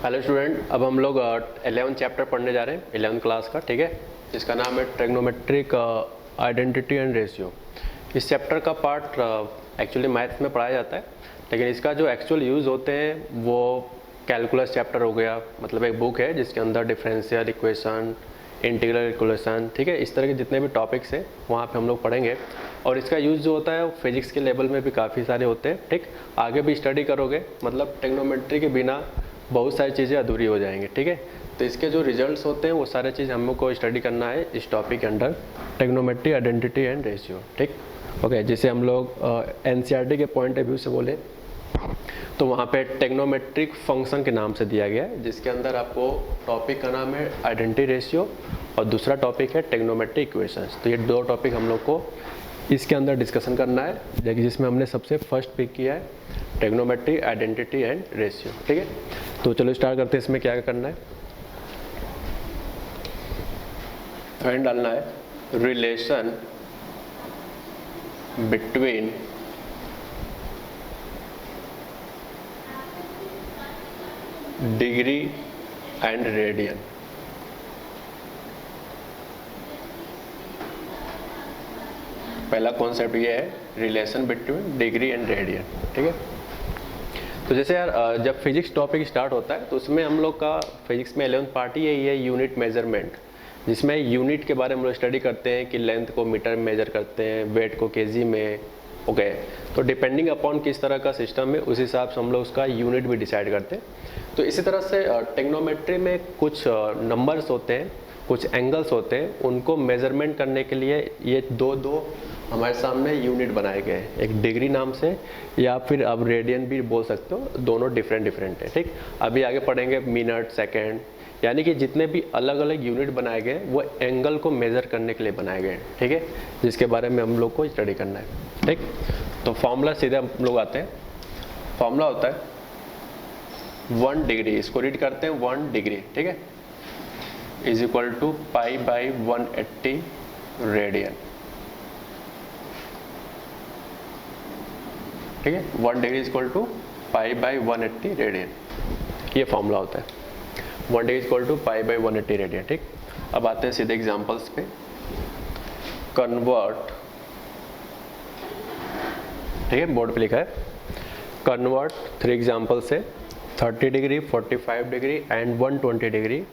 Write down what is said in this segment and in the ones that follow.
Hello student, अब हम लोग 11th चैप्टर पढ़ने जा रहे हैं 11th क्लास का, ठीक है, जिसका नाम है ट्रिग्नोमेट्रिक आइडेंटिटी एंड रेशियो। इस चैप्टर का पार्ट एक्चुअली मैथ्स में पढ़ाया जाता है, लेकिन इसका जो एक्चुअल यूज़ होते हैं वो कैलकुलस चैप्टर हो गया। मतलब एक बुक है जिसके अंदर डिफरेंशियल इक्वेशन, इंटीग्रल इक्वेशन, ठीक है, इस तरह के जितने भी टॉपिक्स हैं वहाँ पे हम लोग पढ़ेंगे। और इसका यूज़ जो होता है वो फिजिक्स के लेवल में भी काफ़ी सारे होते हैं, ठीक। आगे भी स्टडी करोगे, मतलब ट्रिग्नोमेट्री के बिना बहुत सारी चीज़ें अधूरी हो जाएंगी, ठीक है। तो इसके जो रिजल्ट्स होते हैं वो सारे चीज़ हम लोग को स्टडी करना है इस टॉपिक के under, trigonometry identity and ratio, ठीक। ओके, जिसे हम लोग एनसीईआरटी के पॉइंट ऑफ व्यू से बोले तो वहाँ पे ट्रिग्नोमेट्रिक फंक्शन के नाम से दिया गया है, जिसके अंदर आपको टॉपिक का नाम है आइडेंटिटी रेशियो और दूसरा टॉपिक है ट्रिग्नोमेट्रिक इक्वेशंस। तो ये दो टॉपिक हम लोग को इसके अंदर डिस्कशन करना है, जिसमें हमने सबसे फर्स्ट पिक किया है ट्रिग्नोमेट्री आइडेंटिटी एंड रेशियो, ठीक है। तो चलो स्टार्ट करते हैं। इसमें क्या करना है, फैन डालना है relation between degree and radian. पहला कॉन्सेप्ट ये है relation between degree and radian, ठीक है। तो जैसे यार जब फिजिक्स टॉपिक स्टार्ट होता है तो उसमें हम लोग का फिजिक्स में 11th पार्ट ही यही है यूनिट मेजरमेंट, जिसमें यूनिट के बारे में हम लोग स्टडी करते हैं कि लेंथ को मीटर में मेजर करते हैं, वेट को केजी में। ओके, तो डिपेंडिंग अपॉन किस तरह का सिस्टम है उस हिसाब से हम लोग उसका यूनिट भी डिसाइड करते हैं। तो इसी तरह से ट्रिग्नोमेट्री में कुछ नंबर्स होते हैं, कुछ एंगल्स होते हैं, उनको मेजरमेंट करने के लिए ये दो हमारे सामने यूनिट बनाए गए हैं, एक डिग्री नाम से या फिर आप रेडियन भी बोल सकते हो, दोनों डिफरेंट है, ठीक। अभी आगे पढ़ेंगे मिनट, सेकेंड, यानी कि जितने भी अलग अलग यूनिट बनाए गए वो एंगल को मेज़र करने के लिए बनाए गए हैं, ठीक है, जिसके बारे में हम लोग को स्टडी करना है, ठीक। तो फॉर्मूला सीधे हम लोग आते हैं। फॉर्मूला होता है 1 डिग्री, इसको रीड करते हैं 1 डिग्री, ठीक है, is equal to pi by 180 radian, ठीक है। 1 degree is equal to pi by 180 radian, ये फॉर्मूला होता है। 1 degree is equal to pi by 180 radian, ठीक। अब आते हैं सीधे एग्जांपल्स पे। कन्वर्ट, ठीक है, बोर्ड पे लिखा है कन्वर्ट 3 एग्जांपल से 30 degree, 45 degree and 120 degree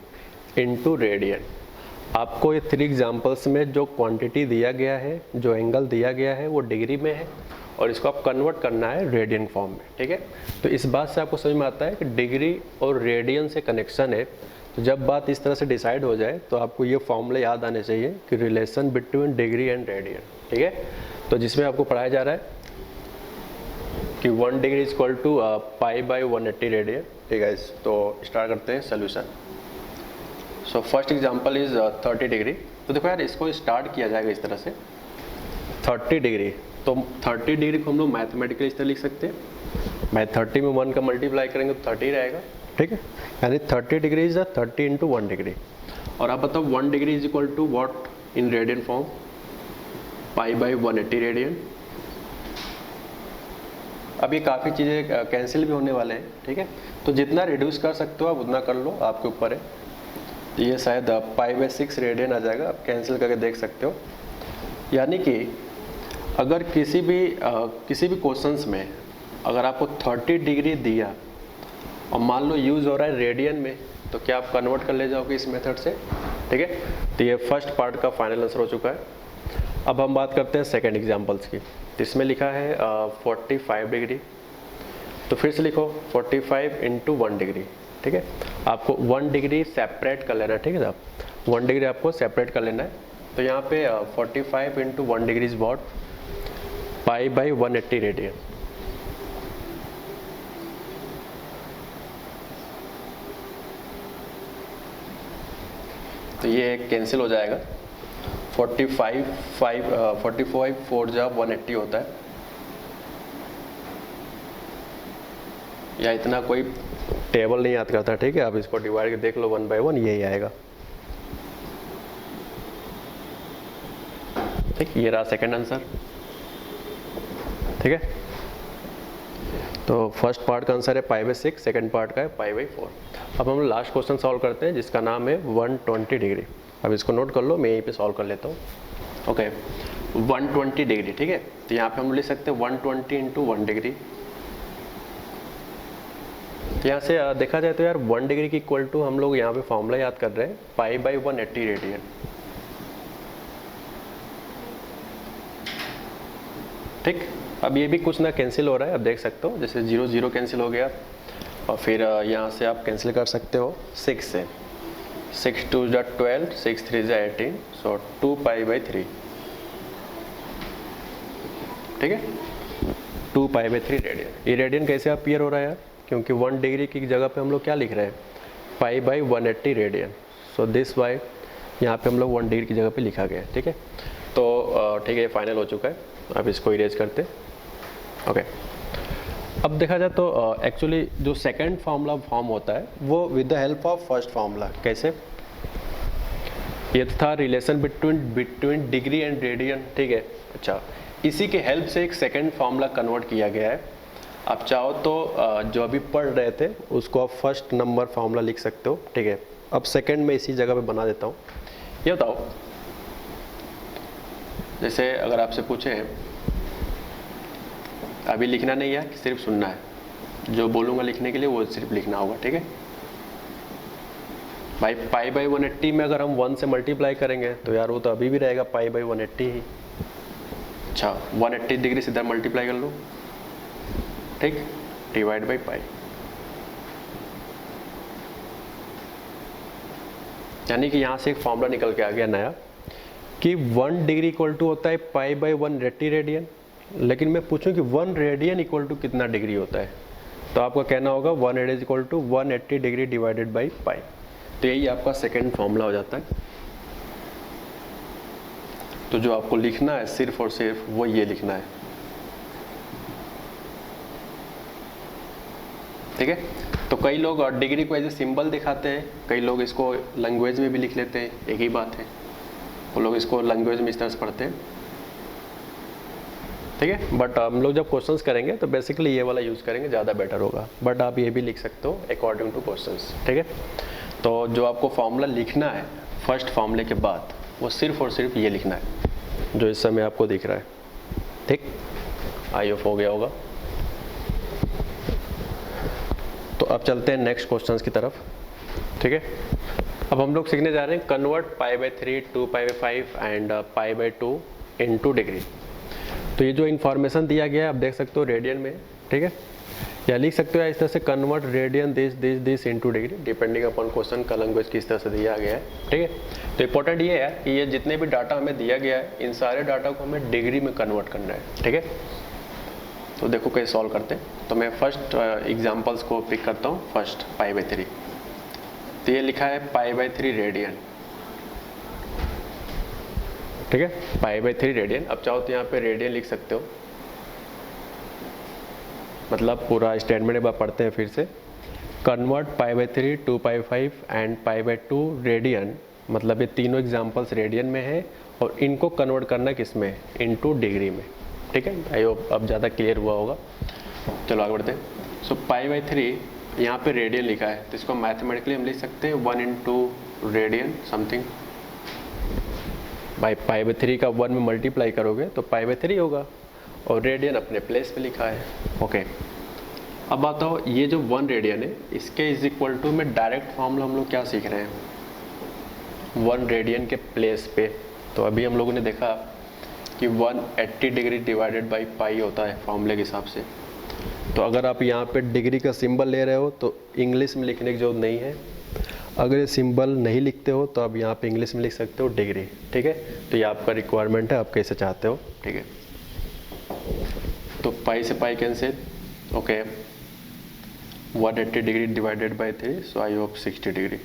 into radian. आपको ये 3 एग्जांपल्स में जो क्वांटिटी दिया गया है, जो एंगल दिया गया है वो डिग्री में है और इसको आप कन्वर्ट करना है रेडियन फॉर्म में, ठीक है। तो इस बात से आपको समझ में आता है कि डिग्री और रेडियन से कनेक्शन है। तो जब बात इस तरह से डिसाइड हो जाए तो आपको ये फॉर्मूले याद आने चाहिए कि relation between degree and radian, ठीक है। तो जिसमें आपको पढ़ाया जा रहा है कि 1 degree is equal to pi by 180 radian, ठीक है। तो स्टार्ट करते हैं solution. So first example is 30 degree. तो देखो यार, इसको स्टार्ट किया जाएगा इस तरह से 30 डिग्री। तो 30 डिग्री को हम लोग मैथमेटिकली इस तरह लिख सकते हैं, मैं 30 में 1 का मल्टीप्लाई करेंगे तो 30 रहेगा, ठीक है। यानी 30 डिग्री इज 30 इंटू 1 डिग्री। और आप बताओ 1 degree is equal to what in radian form, pi by 180 radian. अब ये काफ़ी चीज़ें कैंसिल भी होने वाले हैं, ठीक है। तो जितना रिड्यूस कर सकते हो आप उतना कर लो, आपके ऊपर है। तो ये शायद पाई बाई 6 रेडियन आ जाएगा, आप कैंसिल करके देख सकते हो। यानी कि अगर किसी भी क्वेश्चंस में अगर आपको 30 डिग्री दिया और मान लो यूज़ हो रहा है रेडियन में, तो क्या आप कन्वर्ट कर ले जाओगे इस मेथड से, ठीक है। तो ये फर्स्ट पार्ट का फाइनल आंसर हो चुका है। अब हम बात करते हैं सेकंड एग्जांपल्स की। इसमें लिखा है 45 डिग्री। तो फिर से लिखो 45 इंटू 1 डिग्री, ठीक है। आपको 1 डिग्री सेपरेट कर लेना है, ठीक है साहब, 1 डिग्री आपको सेपरेट कर लेना है। तो यहाँ पे 45 into 1 degree is what, pi by 180 radian. तो ये कैंसिल हो जाएगा। 45 4 जा 180 होता है, या इतना कोई टेबल नहीं याद करता, ठीक है। आप इसको डिवाइड करके देख लो 1 बाई 1, यही आएगा, ठीक। ये रहा सेकंड आंसर, ठीक है। तो फर्स्ट पार्ट का आंसर है π/6, सेकंड पार्ट का है π/4। अब हम लास्ट क्वेश्चन सॉल्व करते हैं जिसका नाम है 120 डिग्री। अब इसको नोट कर लो, मैं यहीं पे सॉल्व कर लेता हूँ। ओके 120 डिग्री, ठीक है। तो यहाँ पे हम लिख सकते हैं 120 इंटू 1 डिग्री। यहाँ से देखा जाए तो यार 1 डिग्री की इक्वल टू हम लोग यहाँ पे फॉर्मूला याद कर रहे हैं π/180 रेडियन। ठीक, अब ये भी कुछ ना कैंसिल हो रहा है, अब देख सकते हो, जैसे 0 0 कैंसिल हो गया और फिर यहाँ से आप कैंसिल कर सकते हो 6 से। 6 2 12, 6 3 18, सो 2π/3, ठीक है, 2π/3 रेडियन। ये रेडियन कैसे अपीयर हो रहा है यार, क्योंकि 1 डिग्री की जगह पे हम लोग क्या लिख रहे हैं, π/180 रेडियन। सो दिस वाई यहाँ पे हम लोग 1 डिग्री की जगह पे लिखा गया है, ठीक है। तो ठीक है, फाइनल हो चुका है। अब इसको इरेज करते। ओके अब देखा जाए तो एक्चुअली जो सेकंड फार्मूला फॉर्म होता है वो with the help of first formula. कैसे, ये था relation between degree and radian, ठीक है। अच्छा, इसी के हेल्प से एक सेकंड फार्मूला कन्वर्ट किया गया है। आप चाहो तो जो अभी पढ़ रहे थे उसको आप फर्स्ट नंबर फार्मूला लिख सकते हो, ठीक है। अब सेकंड में इसी जगह पे बना देता हूँ। ये बताओ, जैसे अगर आपसे पूछे अभी लिखना नहीं है, सिर्फ सुनना है, जो बोलूँगा लिखने के लिए वो सिर्फ लिखना होगा, ठीक है भाई। π/180 में अगर हम 1 से मल्टीप्लाई करेंगे तो यार वो तो अभी भी रहेगा π/180 ही। अच्छा, 180 डिग्री सीधा मल्टीप्लाई कर लो, ठीक, डिवाइड बाई पाई, यानी कि यहाँ से एक फॉर्मूला निकल के आ गया नया कि 1 डिग्री इक्वल टू होता है π/180 रेडियन। लेकिन मैं पूछूं कि 1 रेडियन इक्वल टू कितना डिग्री होता है, तो आपका कहना होगा 1 is equal to 180 degree divided by pi. तो यही आपका सेकंड फॉर्मूला हो जाता है। तो जो आपको लिखना है सिर्फ और सिर्फ वो ये लिखना है, ठीक है। तो कई लोग डिग्री को एज ए सिंबल दिखाते हैं, कई लोग इसको लैंग्वेज में भी लिख लेते हैं, एक ही बात है। वो लोग इसको लैंग्वेज में इस तरह से पढ़ते हैं, ठीक है। बट हम लोग जब क्वेश्चंस करेंगे तो बेसिकली ये वाला यूज़ करेंगे, ज़्यादा बेटर होगा। बट आप ये भी लिख सकते हो अकॉर्डिंग टू क्वेश्चंस, ठीक है। तो जो आपको फॉर्मूला लिखना है फर्स्ट फॉर्मूले के बाद वो सिर्फ और सिर्फ ये लिखना है जो इस समय आपको दिख रहा है, ठीक। आई होप हो गया होगा। तो अब चलते हैं नेक्स्ट क्वेश्चंस की तरफ, ठीक है। अब हम लोग सीखने जा रहे हैं कन्वर्ट π/3, 2π/5 एंड π/2 इनटू डिग्री। तो ये जो इन्फॉर्मेशन दिया गया है आप देख सकते हो रेडियन में, ठीक है, या लिख सकते हो इस तरह से convert radian this into degree, depending upon question का लैंग्वेज किस तरह से दिया गया है, ठीक है। तो इंपॉर्टेंट ये है कि ये जितने भी डाटा हमें दिया गया है इन सारे डाटा को हमें डिग्री में कन्वर्ट करना है, ठीक है। तो देखो कैसे सॉल्व करते हैं। तो मैं फर्स्ट एग्जाम्पल्स को पिक करता हूँ। फर्स्ट π/3, तो ये लिखा है π/3 रेडियन, ठीक है, π/3 रेडियन। अब चाहो तो यहाँ पे रेडियन लिख सकते हो, मतलब पूरा स्टेटमेंट एक बार पढ़ते हैं फिर से। कन्वर्ट π/3, 2π/5 एंड π/2 रेडियन, मतलब ये तीनों एग्जांपल्स रेडियन में है और इनको कन्वर्ट करना किस में, इनटू डिग्री में, ठीक है। आई होप अब ज़्यादा क्लियर हुआ होगा। चलो आगे बढ़ते हैं। सो π/3 यहाँ पे रेडियन लिखा है, तो इसको मैथमेटिकली हम लिख सकते हैं 1 इंटू रेडियन समथिंग बाई π/3 का 1 में मल्टीप्लाई करोगे तो π/3 होगा और रेडियन अपने प्लेस पे लिखा है, ओके। अब बताओ ये जो 1 रेडियन है इसके इज इक्वल टू में डायरेक्ट फॉर्मूला हम लोग क्या सीख रहे हैं 1 रेडियन के प्लेस पे। तो अभी हम लोगों ने देखा कि 180 डिग्री डिवाइडेड बाई पाई होता है फॉर्मूले के हिसाब से। तो अगर आप यहाँ पे डिग्री का सिंबल ले रहे हो तो इंग्लिश में लिखने की जरूरत नहीं है। अगर ये सिंबल नहीं लिखते हो तो आप यहाँ पे इंग्लिश में लिख सकते हो डिग्री, ठीक है। तो ये आपका रिक्वायरमेंट है, आप कैसे चाहते हो, ठीक है। तो पाई से pi cancel, okay, 180 degree divided by 3, so I hope 60 degree.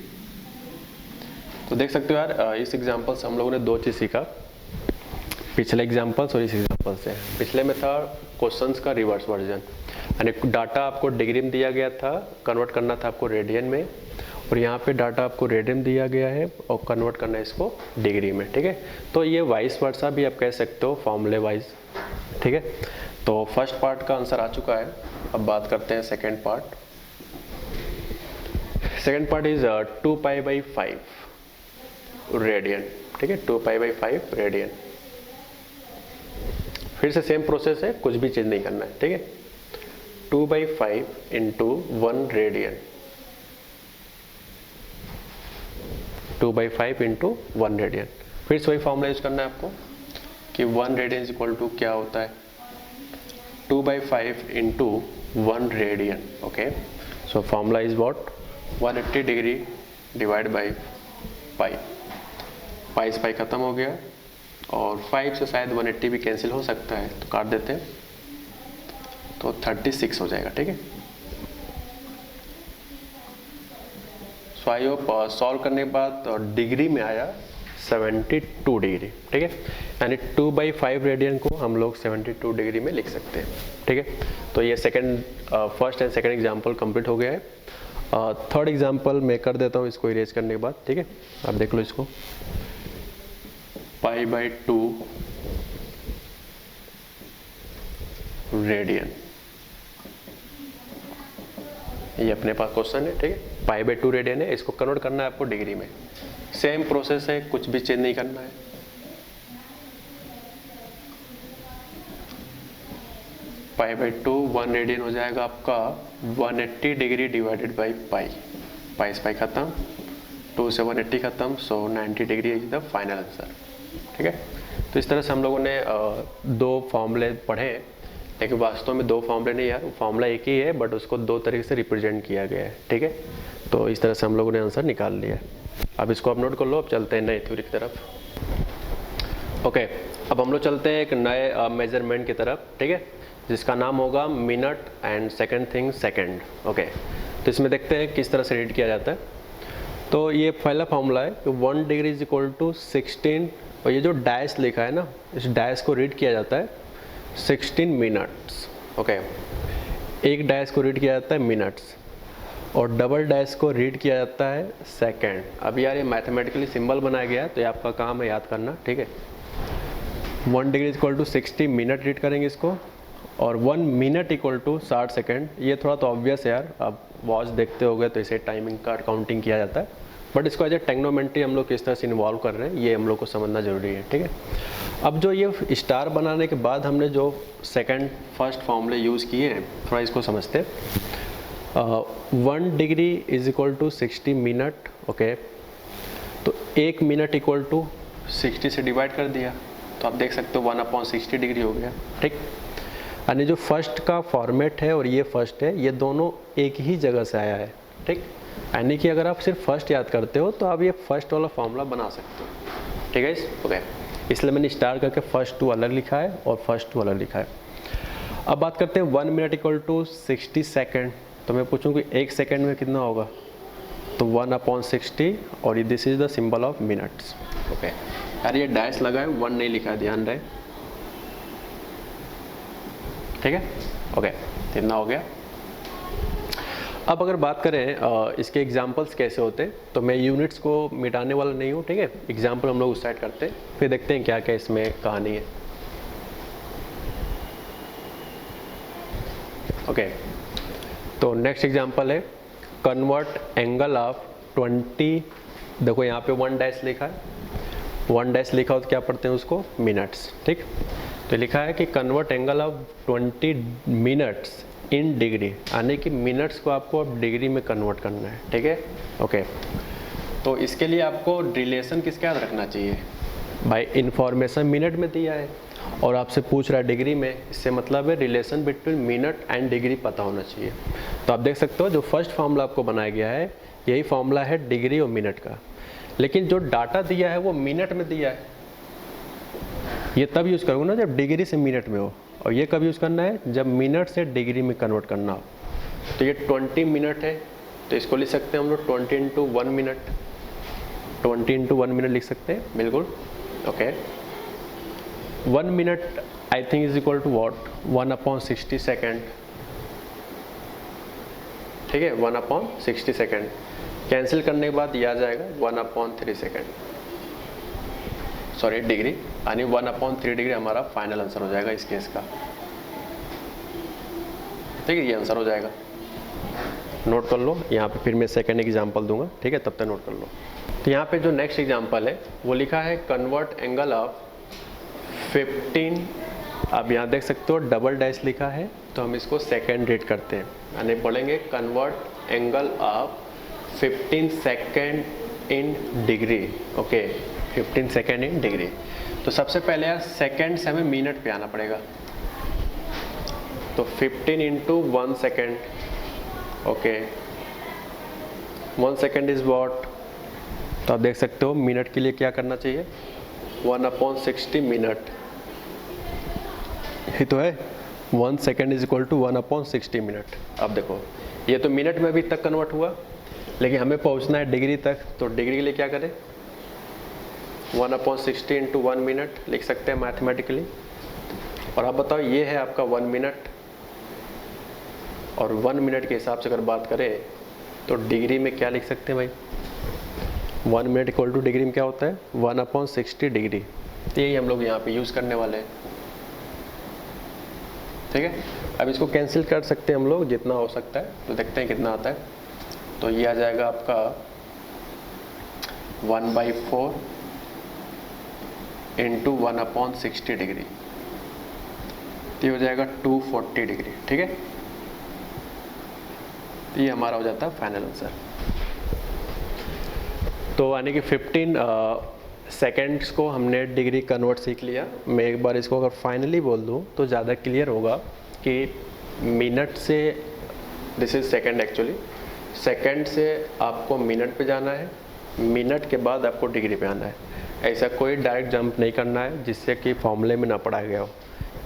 तो देख सकते हो यार इस एग्जाम्पल से हम लोगों ने 2 चीज़ सीखा, पिछले एग्जाम्पल्स और इस एग्जाम्पल से। पिछले में था क्वेश्चंस का रिवर्स वर्जन, यानी डाटा आपको डिग्री में दिया गया था, कन्वर्ट करना था आपको रेडियन में, और यहाँ पे डाटा आपको रेडियन दिया गया है और कन्वर्ट करना है इसको डिग्री में, ठीक है। तो ये वाइस वर्सा भी आप कह सकते हो फॉर्मूले वाइज, ठीक है। तो फर्स्ट पार्ट का आंसर आ चुका है। अब बात करते हैं second part. Second part is 2π/5 radian, ठीक है, 2π/5 रेडियन। फिर से सेम प्रोसेस है, कुछ भी चेंज नहीं करना है, ठीक है। 2/5 × 1 रेडियन, 2/5 × 1 रेडियन। फिर से वही फॉर्मूला यूज करना है आपको कि 1 रेडियन इज इक्वल टू क्या होता है, 2/5 × 1 radian. Okay, so formula is what, 180 degree divide by pi. Pi से पाई खत्म हो गया और 5 से शायद 180 भी कैंसिल हो सकता है, तो काट देते हैं, तो 36 हो जाएगा, ठीक है। सो आई होप सॉल्व करने के बाद डिग्री में आया 72 डिग्री, ठीक है। यानी 2/5 रेडियन को हम लोग 72 डिग्री में लिख सकते हैं, ठीक है। तो ये first and second example complete हो गया है। थर्ड एग्जांपल मैं कर देता हूँ इसको इरेज करने के बाद, ठीक है। आप देख लो इसको, π/2 रेडियन, ये अपने पास क्वेश्चन है, ठीक है। π/2 रेडियन है, इसको कन्वर्ट करना है आपको डिग्री में। सेम प्रोसेस है, कुछ भी चेंज नहीं करना है। π/2 1 रेडियन हो जाएगा आपका 180 degree divided by pi. Pi से पाई खत्म, 2 से 180 खत्म, सो 90 degree is the final answer, ठीक है। तो इस तरह से हम लोगों ने दो फॉर्मूले पढ़े, लेकिन वास्तव में दो फॉर्मूले नहीं यार, फॉर्मूला एक ही है बट उसको दो तरीके से रिप्रेजेंट किया गया है, ठीक है। तो इस तरह से हम लोगों ने आंसर निकाल लिया। अब इसको आप नोट कर लो। अब चलते हैं नए थ्योरी की तरफ। ओके, अब हम लोग चलते हैं एक नए मेजरमेंट की तरफ, ठीक है, जिसका नाम होगा minute and second thing second. Okay, तो इसमें देखते हैं किस तरह से रीड किया जाता है। तो ये पहला फॉर्मूला है कि 1 डिग्री इज इक्वल टू 16, और ये जो डैश लिखा है ना, इस डैश को रीड किया जाता है 16 मिनट्स। ओके, एक डैश को रीड किया जाता है मिनट्स और डबल डैश को रीड किया जाता है सेकंड। अब यार ये मैथमेटिकली सिंबल बनाया गया है, तो ये आपका काम है याद करना, ठीक है। 1 degree equal to 60 minute read करेंगे इसको, और 1 मिनट इक्वल टू 60 सेकेंड। ये थोड़ा तो ऑब्वियस है यार, आप वॉच देखते होगे तो इसे टाइमिंग का काउंटिंग किया जाता है, बट इसको एज ए टेक्नोमेंट्री हम लोग किस तरह से इन्वॉल्व कर रहे हैं ये हम लोग को समझना जरूरी है, ठीक है। अब जो ये स्टार बनाने के बाद हमने जो फर्स्ट फॉर्मूले यूज़ किए हैं, थोड़ा इसको समझते हैं। 1 degree is equal to 60 minute. Okay, तो 1 मिनट इक्वल टू 60 से डिवाइड कर दिया, तो आप देख सकते हो 1/60 डिग्री हो गया, ठीक। यानी जो फर्स्ट का फॉर्मेट है और ये फर्स्ट है, ये दोनों एक ही जगह से आया है, ठीक। यानी कि अगर आप सिर्फ फर्स्ट याद करते हो तो आप ये फर्स्ट वाला फॉर्मूला बना सकते हो, ठीक है। ओके, इसलिए मैंने स्टार करके फर्स्ट 2 अलग लिखा है और फर्स्ट 2 अलग लिखा है। अब बात करते हैं 1 मिनट इक्वल टू 60 सेकेंड। तो मैं पूछूं कि 1 सेकेंड में कितना होगा, तो 1/60, और this is the symbol of minutes. Okay यार, ये डैश लगा है, 1 नहीं लिखा है, ध्यान रहे, ठीक है। ओके, इतना हो गया। अब अगर बात करें इसके एग्जाम्पल्स कैसे होते हैं, तो मैं यूनिट्स को मिटाने वाला नहीं हूँ, ठीक है। एग्जाम्पल हम लोग उस साइड करते हैं, फिर देखते हैं क्या क्या इसमें कहानी है। ओके, तो नेक्स्ट एग्जाम्पल है कन्वर्ट एंगल ऑफ 20। देखो यहाँ पे 1 डैश लिखा है, 1 डैश लिखा हो तो क्या पढ़ते हैं उसको, मिनट्स, ठीक। तो लिखा है कि convert angle of 20 minutes in degree, यानी कि मिनट्स को आपको अब डिग्री में कन्वर्ट करना है, ठीक है। ओके, तो इसके लिए आपको रिलेशन किसके याद रखना चाहिए, भाई इन्फॉर्मेशन मिनट में दिया है और आपसे पूछ रहा है डिग्री में, इससे मतलब है relation between minute and degree पता होना चाहिए। तो आप देख सकते हो जो फर्स्ट फॉर्मूला आपको बनाया गया है, यही फॉर्मूला है डिग्री और मिनट का, लेकिन जो डाटा दिया है वो मिनट में दिया है। ये तब यूज़ करूँगा ना जब डिग्री से मिनट में हो, और ये कब यूज़ करना है, जब मिनट से डिग्री में कन्वर्ट करना हो। तो ये 20 मिनट है, तो इसको लिख सकते हैं हम लोग 20 × 1 मिनट, 20 × 1 मिनट लिख सकते हैं, बिल्कुल। Okay, 1 minute I think is equal to what, 1/60 second, ठीक है। 1/60 सेकेंड कैंसिल करने के बाद यह आ जाएगा 1/3 सेकेंड, सॉरी डिग्री, यानी 1/3 डिग्री हमारा फाइनल आंसर हो जाएगा इस केस का। ठीक है, ये आंसर हो जाएगा। नोट कर लो, यहाँ पे फिर मैं सेकंड एग्जांपल दूंगा, ठीक है, तब तक नोट कर लो। तो यहाँ पे जो नेक्स्ट एग्जांपल है वो लिखा है कन्वर्ट एंगल ऑफ 15, आप यहाँ देख सकते हो डबल डैश लिखा है, तो हम इसको सेकंड रीड करते हैं, यानी बोलेंगे convert angle of 15 second in degree. Okay, 15 second in degree. तो सबसे पहले यार सेकंड से हमें मिनट पे आना पड़ेगा, तो 15 into 1 second. Okay, 1 second is what, तो आप देख सकते हो मिनट के लिए क्या करना चाहिए, 1/60 मिनट ही तो है। 1 second is equal to 1/60 minute. अब देखो ये तो मिनट में अभी तक कन्वर्ट हुआ, लेकिन हमें पहुंचना है डिग्री तक, तो डिग्री के लिए क्या करें, 1/60 इंटू 1 मिनट लिख सकते हैं मैथमेटिकली। और आप बताओ ये है आपका 1 मिनट, और 1 मिनट के हिसाब से अगर बात करें तो डिग्री में क्या लिख सकते हैं भाई, 1 मिनट इक्वल टू डिग्री में क्या होता है 1/60 डिग्री। तो यही हम लोग यहाँ पे यूज़ करने वाले हैं, ठीक है। अब इसको कैंसिल कर सकते हैं हम लोग जितना हो सकता है, तो देखते हैं कितना आता है। तो ये आ जाएगा आपका 1/4 इंटू 1/60 डिग्री, तो ये हो जाएगा 240 डिग्री, ठीक है। तो ये हमारा हो जाता है फाइनल आंसर। तो यानी कि 15 सेकेंड्स को हमने डिग्री कन्वर्ट सीख लिया। मैं एक बार इसको अगर फाइनली बोल दूं तो ज़्यादा क्लियर होगा कि मिनट से, this is second actually, second से आपको मिनट पे जाना है, मिनट के बाद आपको डिग्री पे आना है। ऐसा कोई डायरेक्ट जंप नहीं करना है जिससे कि फॉर्मूले में ना पढ़ाया गया हो।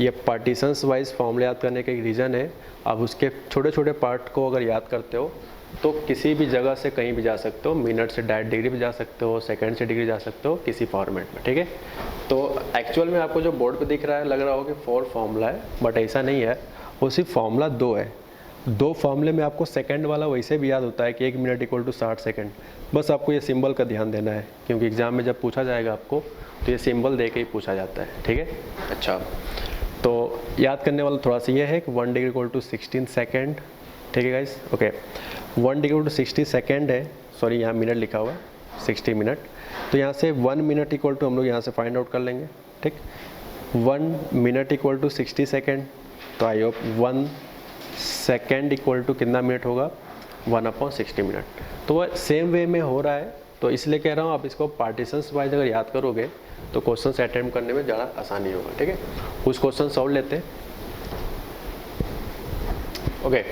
ये पार्टीशंस वाइज फॉर्मूले याद करने का एक रीज़न है। आप उसके छोटे छोटे पार्ट को अगर याद करते हो तो किसी भी जगह से कहीं भी जा सकते हो, मिनट से डायरेक्ट डिग्री भी जा सकते हो, सेकंड से डिग्री जा सकते हो, किसी फॉर्मेट में, ठीक है। तो एक्चुअल में आपको जो बोर्ड पे दिख रहा है लग रहा हो कि 4 फॉर्मूला है, बट ऐसा नहीं है, वो सिर्फ फॉर्मूला 2 है। 2 फॉर्मूले में आपको सेकंड वाला वैसे भी याद होता है कि 1 मिनट इक्वल टू 60 सेकंड। बस आपको ये सिंबल का ध्यान देना है, क्योंकि एग्जाम में जब पूछा जाएगा आपको तो ये सिंबल दे के ही पूछा जाता है, ठीक है। अच्छा, तो याद करने वाला थोड़ा सा ये है कि 1 डिग्री इक्वल टू 16 सेकेंड, ठीक है guys. Okay, 1 degree equal to 60 second है, सॉरी यहाँ मिनट लिखा हुआ है, 60 मिनट। तो यहाँ से 1 मिनट इक्वल टू हम लोग यहाँ से फाइंड आउट कर लेंगे, ठीक। 1 मिनट इक्वल टू 60 सेकेंड, तो I hope 1 second equal to कितना मिनट होगा, 1/60 मिनट। तो वह सेम वे में हो रहा है, तो इसलिए कह रहा हूँ आप इसको पार्टीशंस वाइज अगर याद करोगे तो क्वेश्चंस अटेम्प्ट करने में ज़्यादा आसानी होगा, ठीक है। कुछ क्वेश्चन सॉल्व लेते हैं। ओके,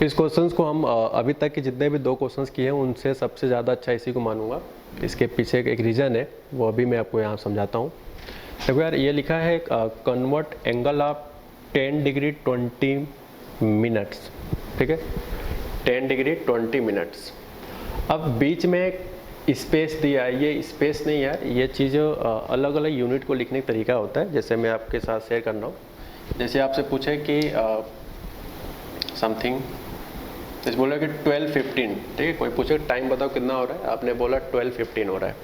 इस क्वेश्चंस को हम अभी तक के जितने भी 2 क्वेश्चंस किए हैं उनसे सबसे ज़्यादा अच्छा इसी को मानूंगा। इसके पीछे एक रीज़न है, वो अभी मैं आपको यहाँ समझाता हूँ। देखो यार, ये लिखा है convert angle of 10 degree 20 minutes, ठीक है, 10 डिग्री 20 मिनट्स। अब बीच में स्पेस दिया है, ये स्पेस नहीं है, ये चीज़ अलग अलग यूनिट को लिखने का तरीका होता है। जैसे मैं आपके साथ शेयर कर रहा हूँ, जैसे आपसे पूछे कि समथिंग, जैसे बोला कि 12:15, ठीक है, कोई पूछे टाइम बताओ कितना हो रहा है, आपने बोला 12:15 हो रहा है,